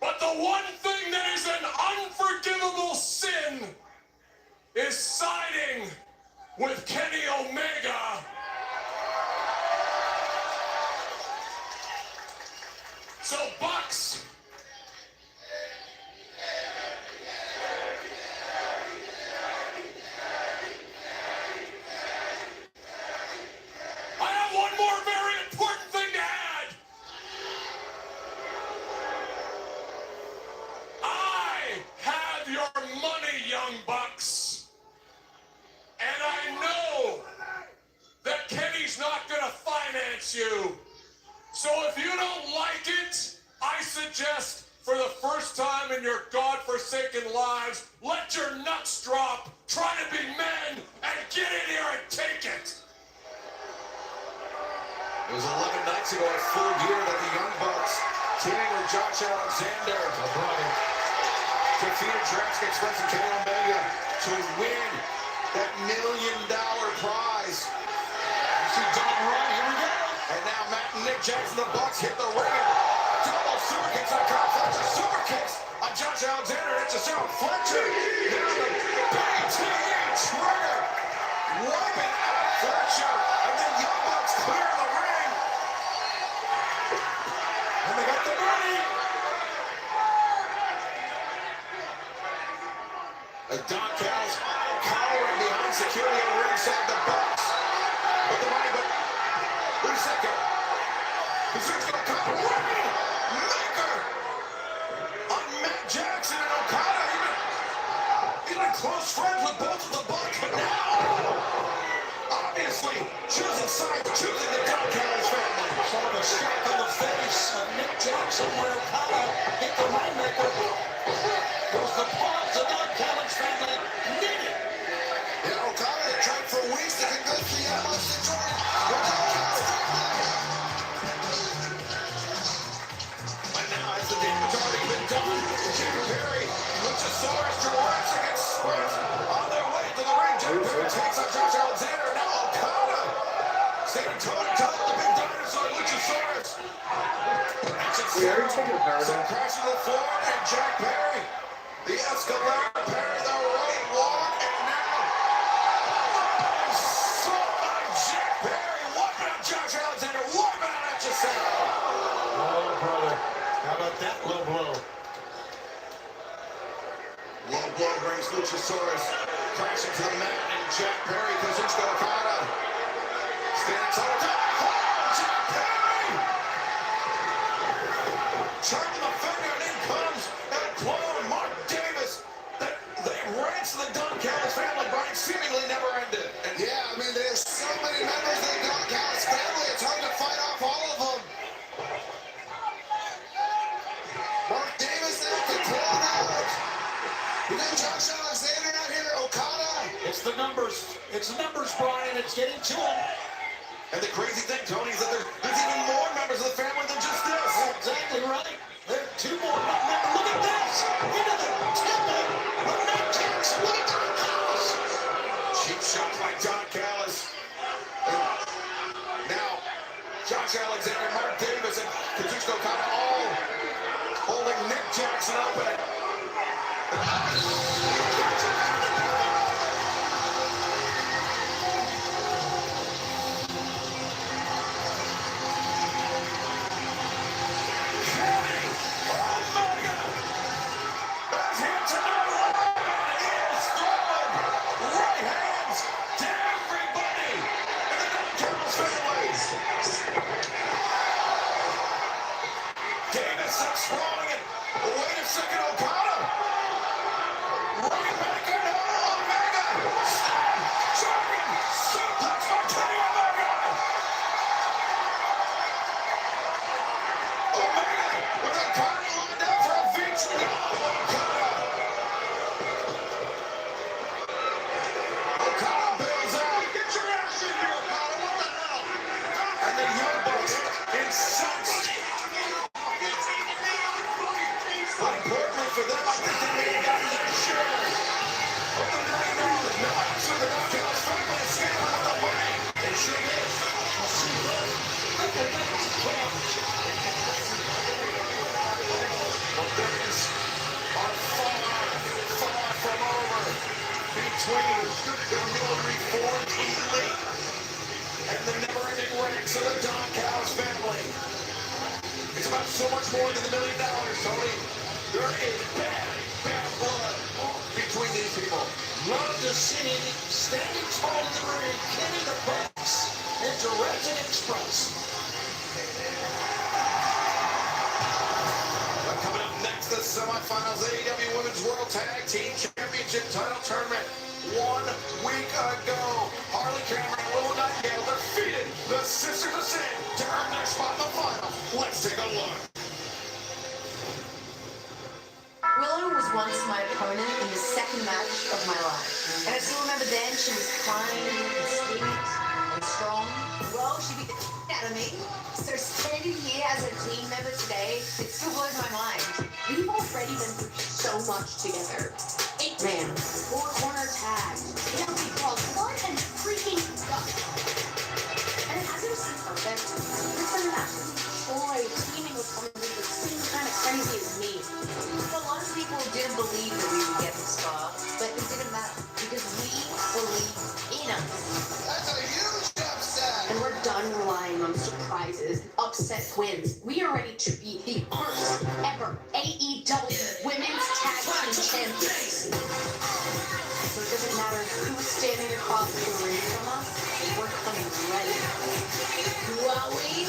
But the one thing that is an unforgivable sin is siding with Kenny Omega. So, Bucks, I have one more very important thing to add. I have your money, Young Bucks. And I know that Kenny's not going to finance you. So if you don't like it, I suggest for the first time in your godforsaken lives, let your nuts drop, try to be men, and get in here and take it. It was 11 nights ago at Full Gear that the Young Bucks, teaming with Josh Alexander, defeated Jurassic Express and Kenny Omega to win that $1 million prize. You see Don run, here we go. And now Matt and Nick Jackson, the Bucks, hit the ring. Double super kicks on Kyle Fletcher. Super kicks on Josh Alexander. It's a shot on Fletcher. Now the BTE trigger. Wiping out Fletcher. And then Young Bucks clear the ring. And they got the money. Don Callis cowering behind security on ringside. The Bucks with the money, but where's that go? He's going to come Rainmaker on Matt Jackson and Okada. Even close friends with both of the Bucks, but now, obviously, choosing sides, choosing the Don Callis family. Saw the shock on the face of Nick Jackson where Okada hit the Rainmaker. Goes the paws of Don Callis family. Did it. Yeah, Okada tried for weeks to convince the Young Bucks to join. The damage already been done. Jim Perry, Luchasaurus, Jurassic Express on their way to the ring. Jim Perry takes on Josh Alexander. Now Okada standing toe-to-toe with the big dinosaur, Luchasaurus. We already taken a power down. Crashing to the floor, and Jack Perry, the Escalade. It's numbers, Brian. It's getting to him. And the crazy thing, Tony, is that there's even more members of the family than just this. That's exactly right. There are two more. Look at this. Into the temple of Nick Jackson. Look at Don Callis. Cheap shot by Don Callis. Now, Josh Alexander, Mark Davis, and Kazuchika Okada all holding Nick Jackson up. Davis sprawling it. Wait a second, Okada. Rainmaker, no, Omega. Dragon, suplex by Kenny Omega. Omega with Okada lined up for a victory. Okada. Okada bails out. Get your ass in here, Okada. What the hell? And the Young Bucks incensed. Importantly for them, I think they may have gotten their share of the $1 million. No, actually, the Don Callis family is scaling with the money. They sure did. Well, things are far from over between the newly reformed elite and the never-ending ranks of the Don Callis family. It's about so much more than $1 million, Tony. There is bad blood between these people. Love to see standing tall in the ring, Kenny the Bucks, and Jurassic Express. Coming up next, the semifinals AEW Women's World Tag Team Championship title tournament. 1 week ago, Harley Cameron and Willow Nightingale defeated the Sisters of Sin to earn their spot in the final. Let's take a look. Willow was once my opponent in the second match of my life. And I still remember then she was kind and sweet and strong. Well, she beat the out of me. So standing here as a team member today, it still blows my mind. We've already been through so much together. 8-man, 4-corner tag, penalty calls, blood and freaking guts. And it hasn't seemed perfect. It's been an absolute joy teaming with someone who's the same kind of crazy as me. A lot of people didn't believe that we would get this far, but it didn't matter because we believe in us. That's a huge upset. And we're done relying on surprises, upset wins. We are ready to be the first ever AEW Women's Tag Team Champions. So it doesn't matter who's standing across the ring from us, we're coming ready. Wowie!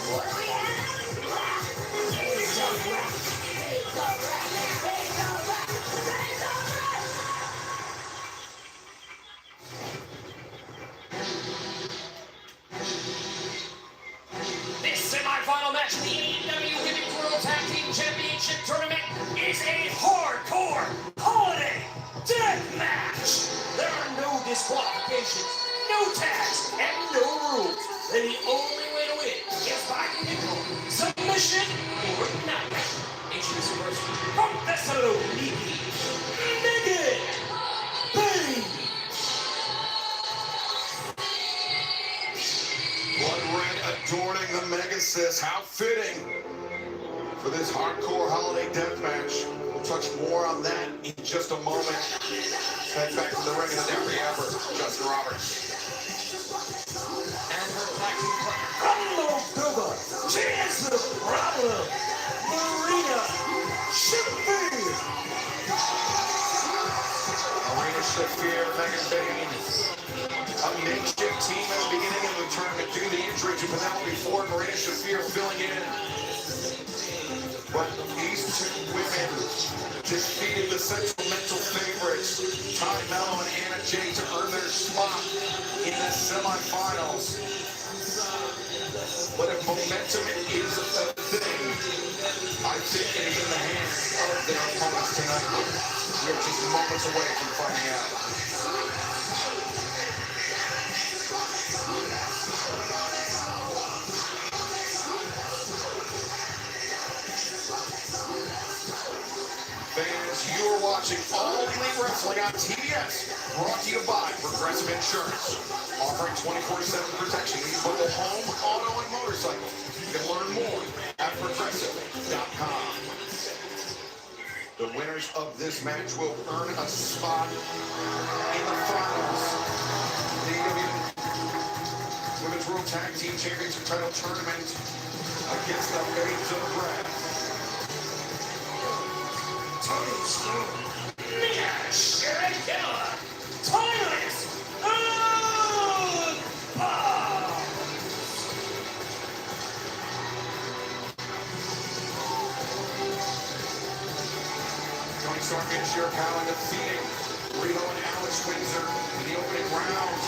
What do we have? This semifinal match of the AEW Women's World Tag Team Championship Tournament is a hardcore holiday death match. There are no disqualifications, no tags, and no rules. And the only way to win is by nickel, submission, or not. Introducing first from Thessaloniki, Megan Payne. Blood red adorning the Mega Sis. How fitting for this hardcore holiday death match. We'll touch more on that in just a moment. Head back to the ring and every ever, Justin Roberts. And her attacking partner from Moldova, she is the problem, Marina Shafir. Marina Shafir, Megan Payne. A makeshift team at the beginning of the tournament due to the injury to Penelope Ford. Marina Shafir filling in. But these two women defeated the Central Mental favorites, Ty Mello and Anna Jay, to earn their spot in the semifinals. But if momentum is a thing, I think it is in the hands of their opponents tonight. We're just moments away from finding out. Wrestling on TBS. Brought to you by Progressive Insurance. Offering 24/7 protection in both the home, auto, and motorcycle. You can learn more at Progressive.com. The winners of this match will earn a spot in the finals. The AEW Women's World Tag Team Championship title tournament against the Babes of Wrath. Tony Storm. Shirakawa. Timeless. Tony Storm and Shirakawa defeating Riho and Alex Windsor in the opening round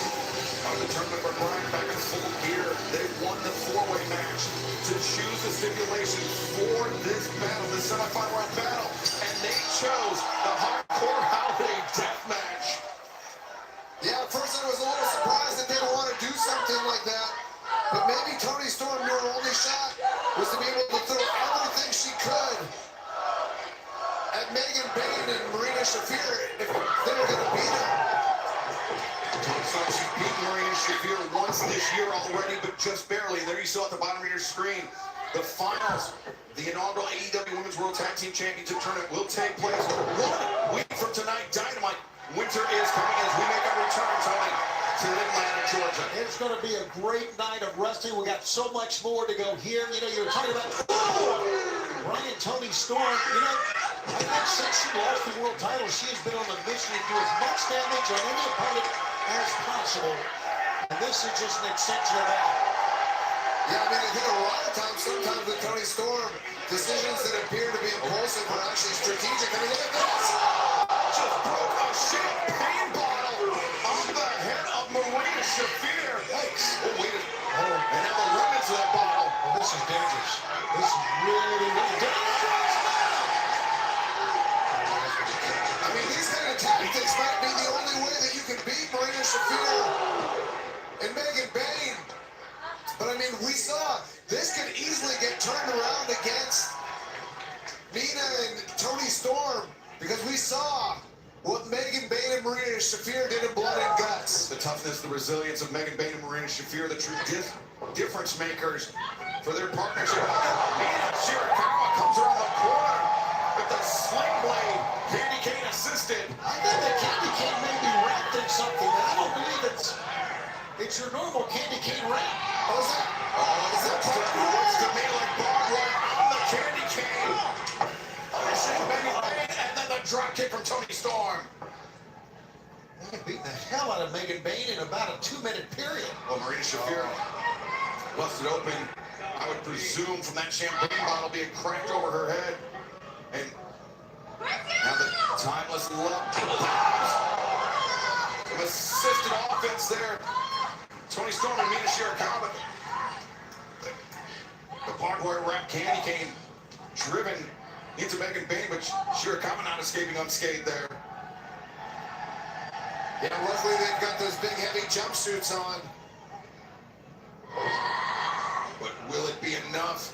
of the tournament. But Brian back in full gear. They won the four-way match to choose the stipulation for this battle, the semifinal round battle, and they chose the Hardcore Holiday Death Match. Yeah, at first I was a little surprised that they would want to do something like that, but maybe Tony Storm knew her only shot was to be able to throw everything she could at Megan Bayne and Marina Shafir if they were going to beat her. Tony Storm, she's beaten Marina Shafir once this year already, but just barely. There you saw at the bottom of your screen. The finals, the inaugural AEW Women's World Tag Team Championship Tournament will take place 1 week from tonight. Dynamite. Winter is coming as we make our return, Tony, to Atlanta, Georgia. It's going to be a great night of wrestling. We got so much more to go here. You know, you were talking about Ryan Tony Storm. You know, I think since she lost the world title, she has been on a mission to do as much damage on any opponent as possible. And this is just an extension of that. Yeah, I mean, I think a lot of times, sometimes with Tony Storm, decisions that appear to be impulsive are actually strategic. I mean, look at this. Just broke a champagne bottle on the head of Marina Shafir. Oh, wait. And now the remnants of that bottle. Oh, this is dangerous. This is really, really dangerous. I mean, these kind of tactics might be the only way that you can beat Marina Shafir and Megan Bayne. But I mean, we saw this could easily get turned around against Nina and Tony Storm because we saw what Megan Bayne and Marina Shafir did in Blood and Guts. The toughness, the resilience of Megan Bayne and Marina Shafir, the true difference makers for their partnership. Nina Shirakawa comes around the corner with the sling blade, Candy Cane assisted. I think that Candy Cane may be wrapped in something, but I don't believe it's your normal Candy Cane wrap. Oh, is that looks to me like barbed wire on the Candy Cane. Punishing Megan Bayne, and then the drop kick from Tony Storm. They beat the hell out of Megan Bayne in about a 2-minute period. Well, Marina Shafir busted open, I would presume, from that champagne bottle being cracked over her head. And now the timeless love. Some assisted offense there. Tony Storm and Mina Shirakawa. The barbed wire wrap Candy Cane driven into Megan Bayne, but Shirakawa not escaping unscathed there. Yeah, luckily they've got those big heavy jumpsuits on. But will it be enough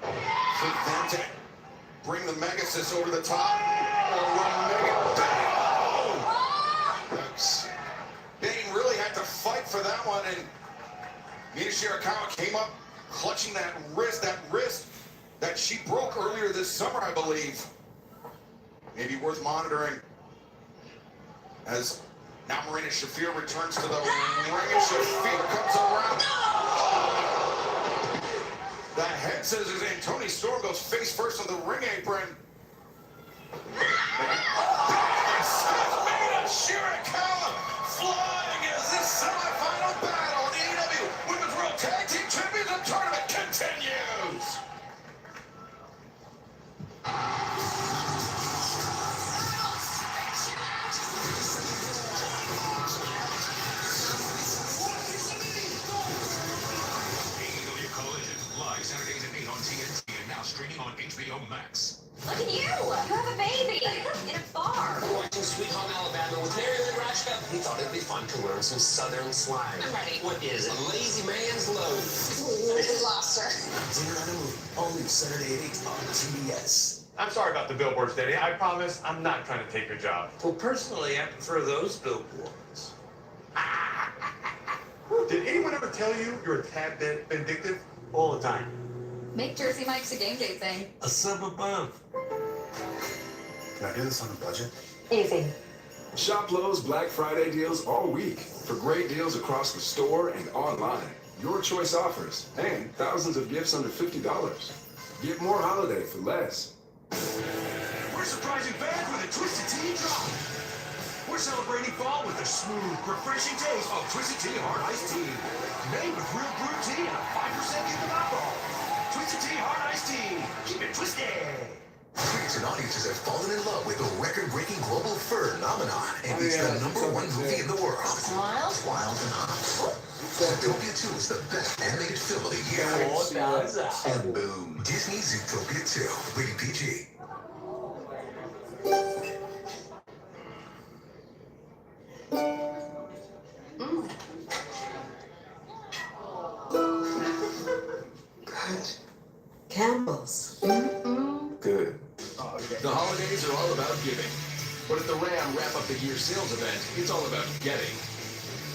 for them to bring the Megasis over the top? Or will Megan Bayne? Bayne really had to fight for that one, and Mina Shirakawa came up clutching that wrist that she broke earlier this summer, I believe. Maybe worth monitoring as now Marina Shafir returns to the ring, and Shafir comes around. The head scissors, and Tony Storm goes face first on the ring apron. Mina Shirakawa flying as this semifinal battle in the AEW Women's World Tag Team Championship Tournament continues. AEW Collision, live Saturdays at 8 on TNT and now streaming on HBO Max. Look at you! You have a baby! In a bar! We're watching Sweet Home Alabama with Mary Lynn Rashka. We thought it'd be fun to learn some Southern slang. I'm ready. What is it? A lazy man's load. We lost her. Dinner on a Movie, only Saturday at 8 on TBS. I'm sorry about the billboards, Daddy. I promise I'm not trying to take your job. Well, personally, I prefer those billboards. Did anyone ever tell you you're a tad bit vindictive? All the time. Make Jersey Mike's a game day thing. A sub above. Can I do this on a budget? Easy. Shop Lowe's Black Friday deals all week for great deals across the store and online. Your choice offers and thousands of gifts under $50. Get more holiday for less. We're surprising fans with a Twisted Tea drop. We're celebrating fall with the smooth, refreshing taste of Twisted Tea Hard Iced Tea. Made with real brewed tea and a 5% hint of alcohol. Twisted Tea Hard Iced Tea. Keep it twisted. Critics and audiences have fallen in love with the record-breaking global phenomenon, and it's the #1 movie in the world. Wild? Wild and Hot. Zootopia 2 is the best animated film of the year. And boom, Disney Zootopia 2, rated PG. Good. Campbell's. Good. The holidays are all about giving. But at the Ram Wrap-Up the Year sales event, it's all about getting.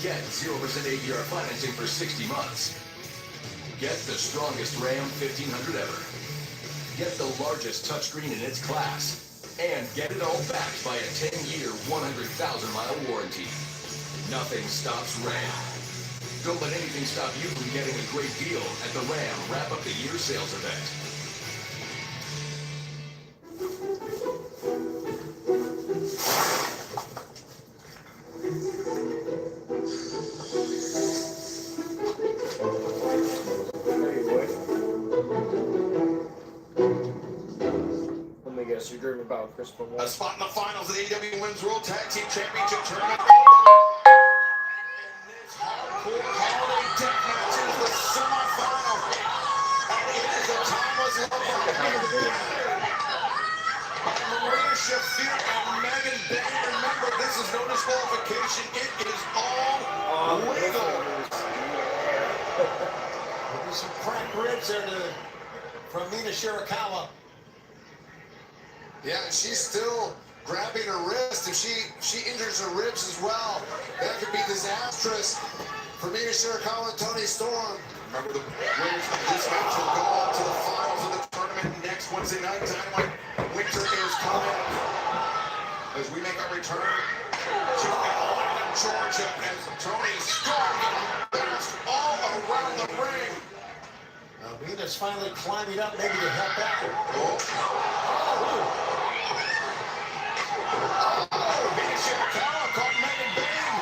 Get 0% APR financing for 60 months. Get the strongest Ram 1500 ever. Get the largest touchscreen in its class. And get it all backed by a 10-year, 100,000-mile warranty. Nothing stops Ram. Don't let anything stop you from getting a great deal at the Ram Wrap-Up the Year sales event. Let me guess, you're dreaming about Christopher Wall. A spot in the finals of the AEW Women's World Tag Team Championship Tournament. Hardcore holiday death match is the semifinal. And it is a timeless love by Marina Shafir and Megan Bain. Remember, this is no disqualification. It is all legal. Maybe some cracked ribs there from Mina Shirakawa. Yeah, and she's still grabbing her wrist. If she injures her ribs as well, that could be disastrous for Mina Shirakawa and Toni Storm. Remember, the winners of this match will go on to the finals of the tournament next Wednesday night. Dynamite Winter is coming as we make our return to Atlanta, Georgia, as Toni Storm bounced all around the ring. Now, Mina's finally climbing up, maybe to help out. Mina Shirakawa caught Megan Bain.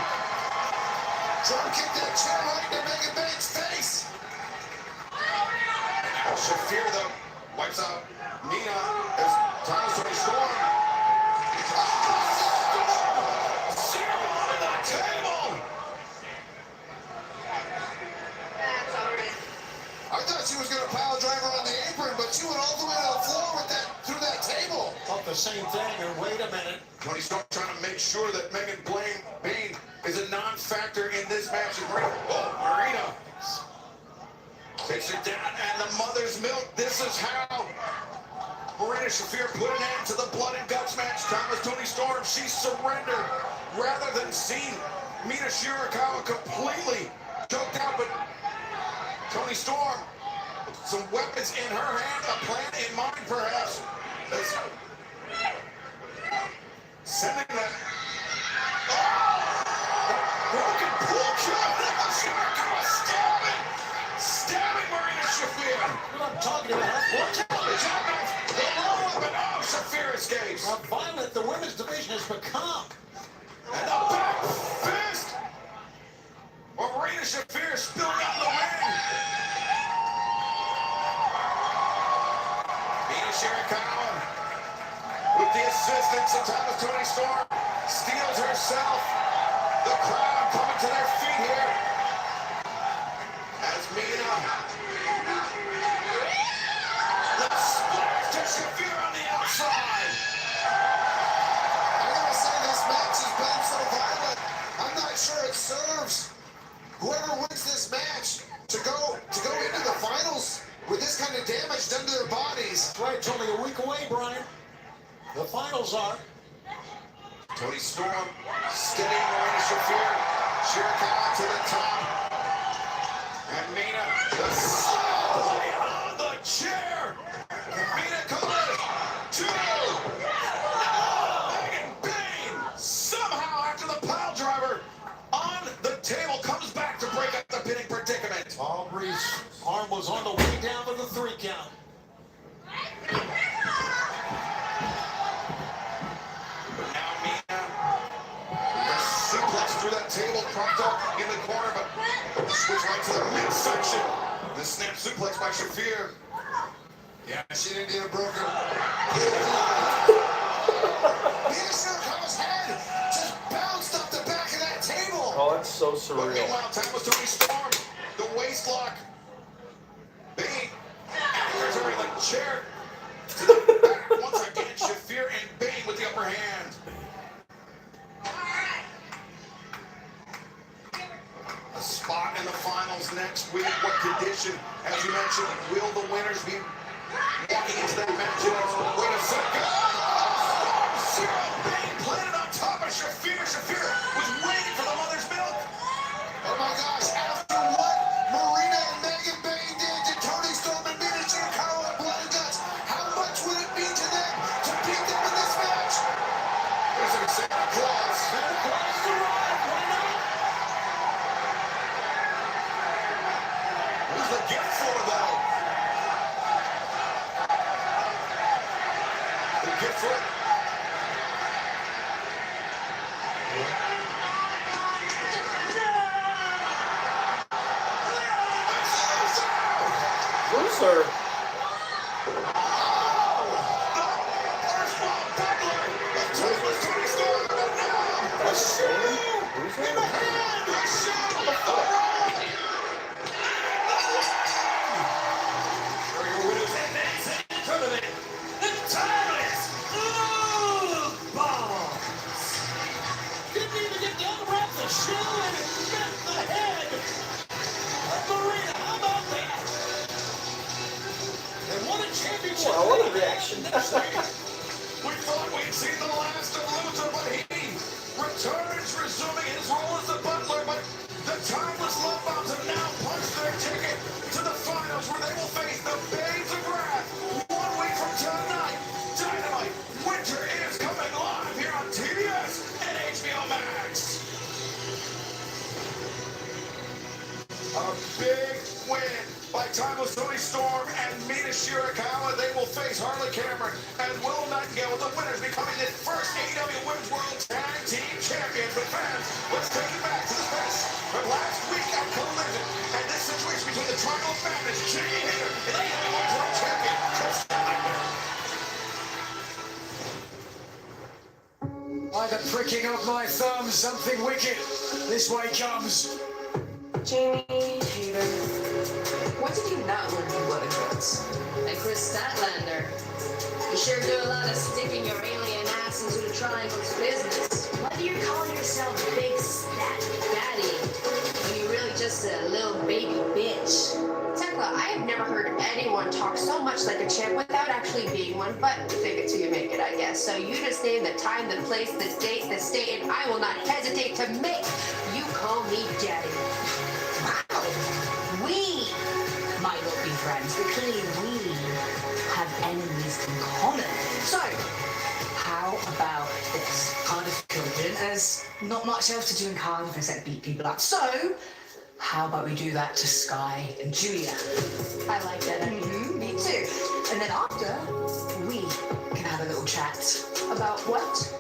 Trying to kick that chair right into Megan Bain's face. Now Shafir, though, wipes out Mina as Toni Storm. Zero on the table. I thought she was going to pile driver on the apron, but she went all the way to the floor with that through that table. Thought the same thing, and wait a minute. Toni Storm trying to make sure that Megan Bain is a non-factor in this match. Marina takes it down, and the mother's milk. This is how Marina Shafir put an end to the blood and guts match. Time with Toni Storm. She surrendered rather than see Mina Shirakawa completely choked out. But Toni Storm, some weapons in her hand, a plan in mind perhaps. Sending that. Broken pool cue. Shirakawa stabbing Marina Shafir. What I'm talking about. Watch out. The roll up and oh, Shafir escapes. How violent the women's division has become. And the back fist. Marina Shafir spilling out the ring. Mina Shirakawa, with the assistance of Toni Storm, steals herself. The crowd coming to their feet here as Mina. The splash to Shafir on the outside. I gotta say, this match has been so violent. I'm not sure it serves whoever wins this match to go into the finals with this kind of damage done to their bodies. That's right. card's only a week away, Brian. The finals are. Tony Storm steadying Marina Shafir. Shirakawa to the top. And Mina, the slide on the chair. Mina covered. 2. Megan Bayne somehow after the pile driver on the table comes back to break up the pinning predicament. Aubrey's arm was on the way down to the 3 count. Suplex through that table, propped up in the corner, but switch right to the midsection. The snap suplex by Shafir. Yeah, she didn't need a broken. Mina Shirakawa's head just bounced off the back of that table. Oh, that's so But surreal. meanwhile, time was Tony Storm. The waist lock. Bane anchors her in the chair to the back once again. Shafir and Bane with the upper hand. A spot in the finals next week. What condition? As you mentioned, will the winners be walking into that match? Wait a second. Zero Bane planted on top of Shafir. Shafir was waiting for the mother's milk. Oh my gosh, after what Marina and Megan Bayne did to Tony Storm and Mina Shirakawa at Blood and Guts, how much would it mean to them to beat them in this match? There's a Santa Claus. Santa Claus arrived. Why not? Who's the gift for, though? The gift for it. Loser. Wow, what a reaction. We thought we'd seen the last of Luther, but he returns, resuming his role as the butler. But the timeless love bombs have now punched their ticket to the finals, where they will face the Babes of Wrath 1 week from tonight. Dynamite Winter is coming live here on TBS and HBO Max. A big win by Timeless Tony Storm and Mina Shirakawa. They will face Harley Cameron and Will Nightingale, with the winners becoming the first AEW Women's World Tag Team Champions. But fans, let's take it back to the best from last week at Collision and this situation between the Triangle of Madness, Jamie Hayter, and the AEW Women's World Champion, Chris Statlander. By the pricking of my thumb, something wicked. This way comes. Jamie Hayter. What did you not learn from Blood and Guts? And Chris Statlander. You sure do a lot of sticking your alien ass into the Triangle's business. Why do you call yourself Big Stat Daddy when you're really just a little baby bitch? Tekla, I have never heard anyone talk so much like a champ without actually being one, but fake it till you make it, I guess. So you just name the time, the place, the date, the state, and I will not hesitate to make you call me daddy. Wow. We might not be friends, but clearly we have enemies in common. So, how about this? Cardiff Children, as not much else to do in Cardiff except beat people up. So, how about we do that to Sky and Julia? I like that. Me too. And then after, we can have a little chat. About what?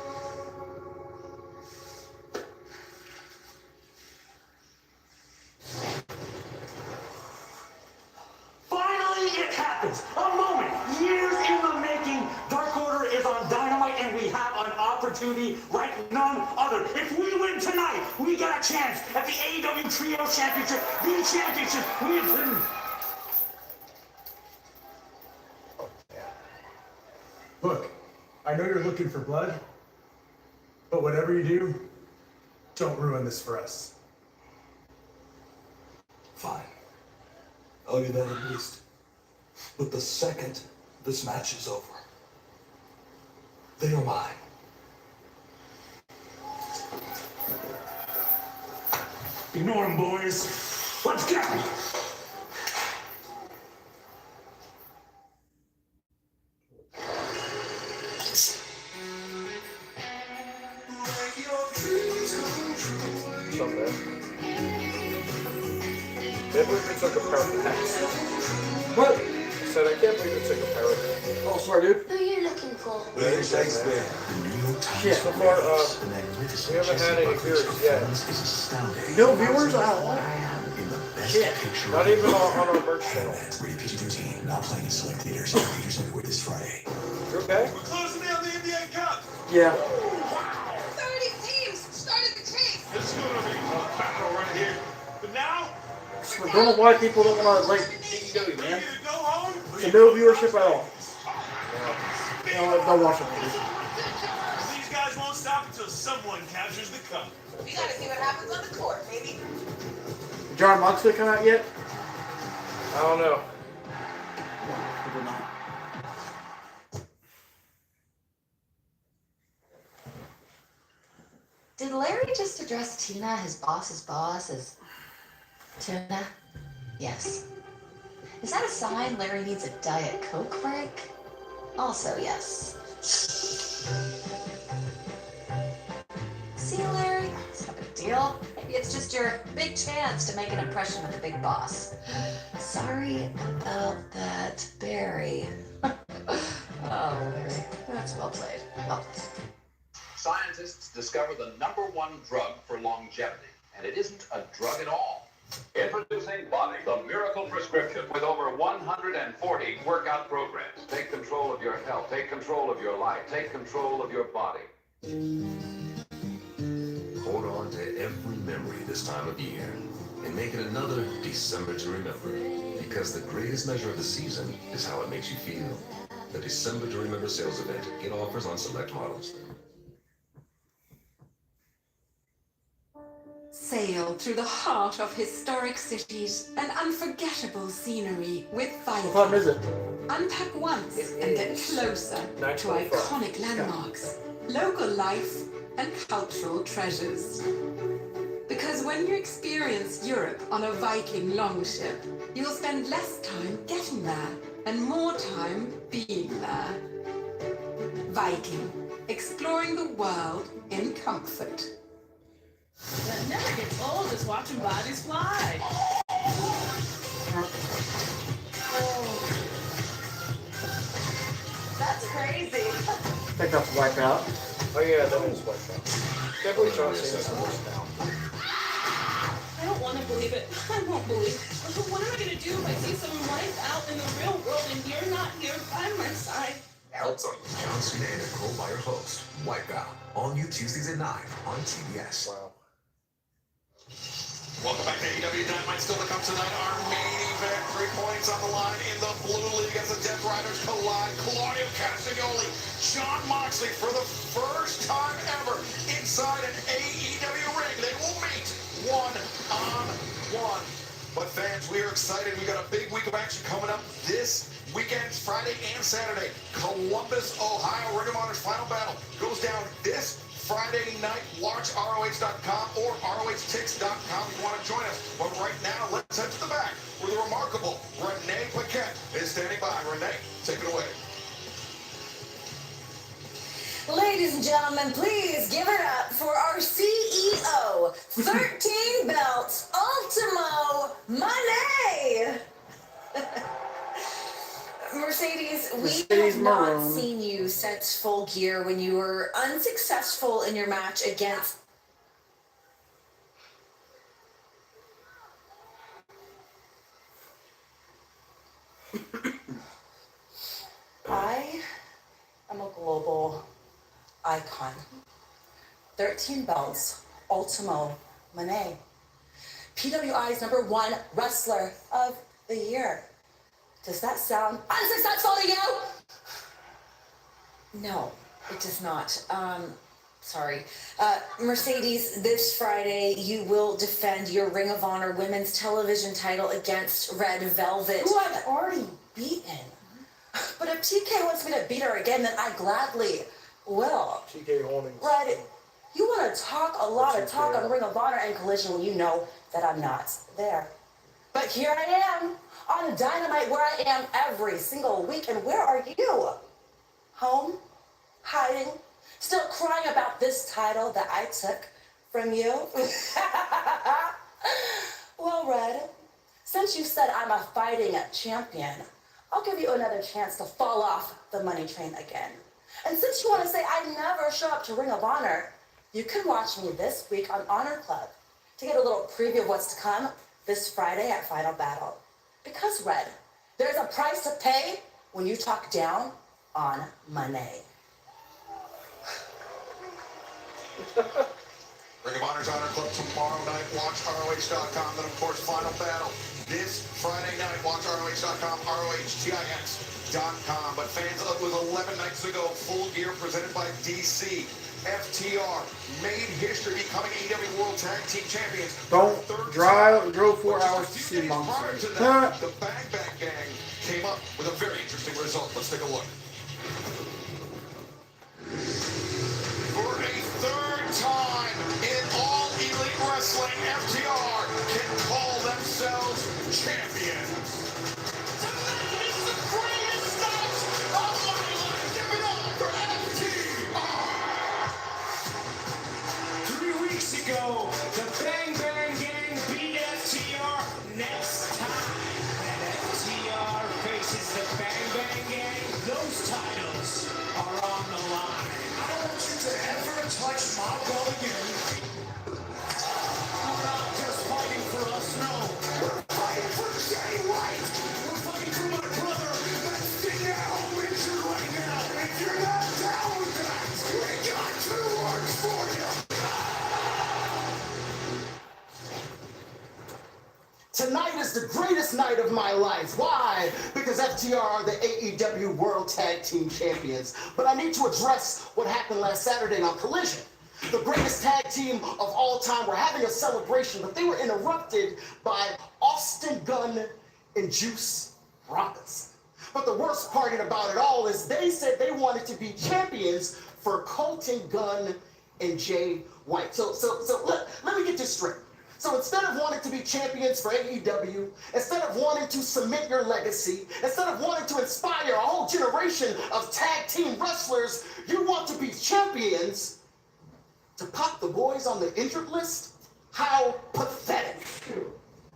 Finally, it happens. A moment, years in the making. Dark Order is on Dynamite, and we have an opportunity like none other. If we win tonight, we got a chance at the AEW Trio Championship, the championship. Look, I know you're looking for blood, but whatever you do, don't ruin this for us. Fine. I'll do that at least. But the second This match is over. They are mine. Ignore him, boys. Let's go! Someday. Can't believe it took a power back. What? I said I can't believe it took a power back. Oh, sorry, dude. Who are you looking for? William Shakespeare. Shit, so far, we haven't had any viewers yet. No viewers? Shit, not even on our merch channel. Rated PG-13, not playing in select theaters. Theaters everywhere this Friday. You okay? We're closing down the NBA Cup. Yeah. 30 teams started the chase. This is gonna be a battle right here. But now, I don't know why people don't want to like AEW, man. either go home or So no viewership at all. No, don't watch it. these guys won't stop until someone captures the cup. We gotta see what happens on the court, baby. John Moxley come out yet? I don't know. Probably not. Did Larry just address Tina, his boss's boss, as Tuna? Yes. Is that a sign Larry needs a Diet Coke break? Also, yes. See, Larry? It's no big deal. Maybe it's just your big chance to make an impression with the big boss. Sorry about that, Barry. Oh, Larry. That's well played. Well played. Scientists discover the #1 drug for longevity, and it isn't a drug at all. Introducing Body, the miracle prescription with over 140 workout programs. Take control of your health, take control of your life, take control of your body. Hold on to every memory this time of year and make it another December to remember. Because the greatest measure of the season is how it makes you feel. The December to Remember sales event. Get offers on select models. Sail through the heart of historic cities and unforgettable scenery with Viking. What time is it? Unpack once and get closer to 9:25. iconic landmarks, local life, and cultural treasures. Because when you experience Europe on a Viking longship, you'll spend less time getting there and more time being there. Viking, exploring the world in comfort. What never gets old is watching bodies fly. That's crazy. Pick up Wipeout. Oh yeah, that is Wipeout. Can't believe John Cena's the worst now. I don't want to believe it. I won't believe it. What am I going to do if I see someone wipe out in the real world and you're not here by my side? Helps on John Cena and Nicole Byer host. Wipeout. All new Tuesdays at 9 on TBS. Wow. Welcome back to AEW Dynamite. Still to come tonight, our main event. 3 points on the line in the Blue League as the Death Riders collide. Claudio Castagnoli, Jon Moxley for the first time ever inside an AEW ring. They will meet one-on-one. But fans, we are excited. We got a big week of action coming up this weekend, Friday and Saturday. Columbus, Ohio, Ring of Honor's final battle goes down this Friday night. Watch ROH.com or ROHTix.com if you want to join us. But right now, let's head to the back where the remarkable Renee Paquette is standing by. Renee, take it away. Ladies and gentlemen, please give it up for our CEO, 13 belts, Ultimo Money. Mercedes, we have not seen you since Full Gear when you were unsuccessful in your match against... I am a global icon. 13 belts, Ultimo Money. PWI's #1 wrestler of the year. Does that sound unsuccessful to you? No, it does not. Sorry. Mercedes, this Friday, you will defend your Ring of Honor Women's Television title against Red Velvet, who I've already beaten. But if TK wants me to beat her again, then I gladly will. TK Holdings. Right. You want to talk a lot of talk on Ring of Honor and Collision when you know that I'm not there. But here I am on Dynamite, where I am every single week. And where are you? Home? Hiding? Still crying about this title that I took from you? Well, Red, since you said I'm a fighting champion, I'll give you another chance to fall off the money train again. And since you want to say I never show up to Ring of Honor, you can watch me this week on Honor Club to get a little preview of what's to come this Friday at Final Battle. Because, Red, there's a price to pay when you talk down on money. Ring of Honor's Honor Club tomorrow night. Watch ROH.com. Then, of course, Final Battle this Friday night. Watch ROH.com, ROHTIX.com. But fans, it was 11 nights ago. Full Gear presented by DC. FTR made history becoming AEW World Tag Team Champions. Don't drove 4 hours to see Monster. Prior to that, the Bang Bang Gang came up with a very interesting result. Let's take a look. For a third time in All Elite Wrestling, FTR can call themselves champions. Tonight is the greatest night of my life. Give it up for FTR. 3 weeks ago, the Bang Bang Gang beat FTR. Next time that FTR faces the Bang Bang Gang, those titles are on the line. I don't want you to ever touch my ball again. We're not just fighting for us, no. We're fighting for Jay White. We're fighting for my brother that's sitting at home injured right now. If you're not down with that, we got 2 words for you. Tonight is the greatest night of my life. Why? Because FTR are the AEW World Tag Team Champions. But I need to address what happened last Saturday on Collision. The greatest tag team of all time were having a celebration, but they were interrupted by Austin Gunn and Juice Robinson. But the worst part about it all is they said they wanted to be champions for Colton Gunn and Jay White. So let me get this straight. So instead of wanting to be champions for AEW, instead of wanting to cement your legacy, instead of wanting to inspire a whole generation of tag team wrestlers, you want to be champions to pop the boys on the injured list? How pathetic.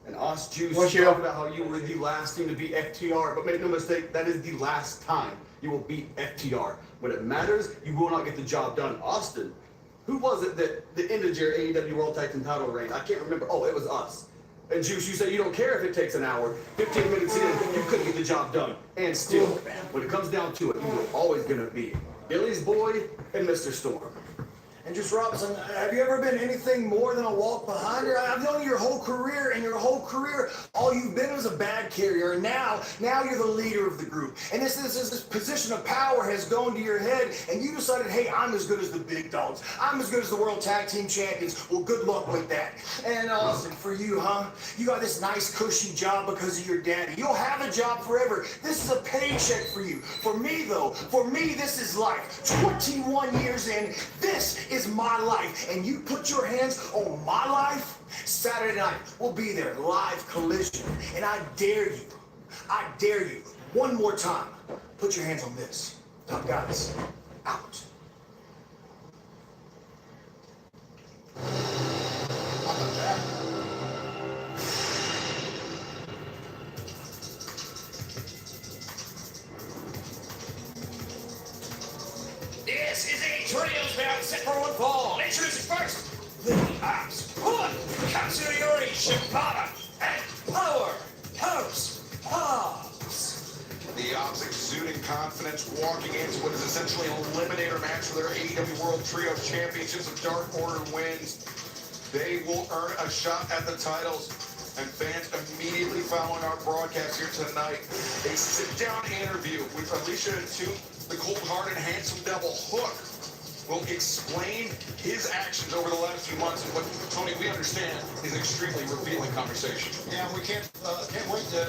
And us Juice talked about how you were the last team to beat FTR, but make no mistake, that is the last time you will beat FTR. When it matters, you will not get the job done. Austin, who was it that ended your AEW World Tag Team title reign? I can't remember. Oh, it was us. And Juice, you say you don't care if it takes an hour. 15 minutes in, you couldn't get the job done. And still, when it comes down to it, you were always going to be Billy's boy and Mr. Storm. And Juice Robinson, have you ever been anything more than a walk behind her? I've known your whole career, and your whole career, all you've been was a bag carrier. And now you're the leader of the group. And this position of power has gone to your head, and you decided, hey, I'm as good as the big dogs. I'm as good as the World Tag Team Champions. Well, good luck with that. And Austin, for you, huh? You got this nice cushy job because of your daddy. You'll have a job forever. This is a paycheck for you. For me, though, this is life. 21 years in, this is my life, and you put your hands on my life. Saturday night, we'll be there, live Collision, and I dare you, one more time, put your hands on this. Top guys, out. How about that? This is a Trios bound set for one fall. Introducing first, the Ops. One, Katsuyori Shibata and Powerhouse Hobbs. The Ops exuding confidence, walking into what is essentially an eliminator match for their AEW World Trio Championships. If Dark Order wins, they will earn a shot at the titles. And fans, immediately following our broadcast here tonight, a sit-down interview with Alicia Atout, the cold-hearted, handsome devil Hook, will explain his actions over the last few months and what, Tony, we understand is extremely revealing conversation. Yeah, we can't wait to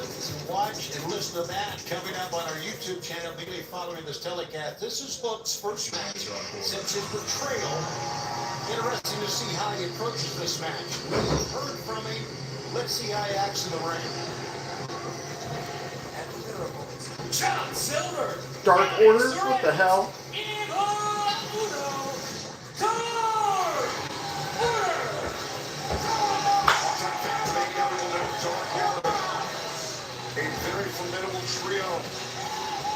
watch and listen to that coming up on our YouTube channel immediately following this telecast. This is Hook's first match since his betrayal. Interesting to see how he approaches this match. We've heard from him. Let's see how he acts in the ring. John Silver. Dark Order? What the hell? A very formidable trio.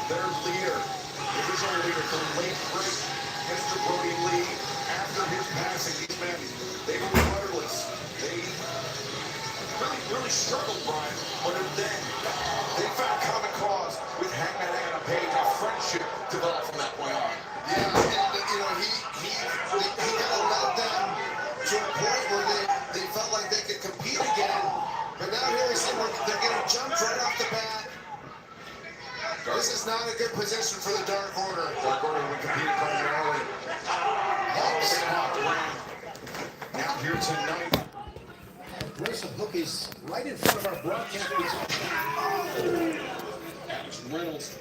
Their leader, the original leader, the late great Mr. Brody Lee. After his passing, these men, they were rudderless. They really struggled, Brian. But then they found common cause with Hangman Adam Page. A friendship developed from that point on. Yeah, and he kind of led them to a point where they felt like they could compete again. But now here we see they're getting jumped right off the bat. This is not a good position for the Dark Order. Dark Order will compete primarily. Now here tonight. Grayson Hook is right in front of our broadcast. Reynolds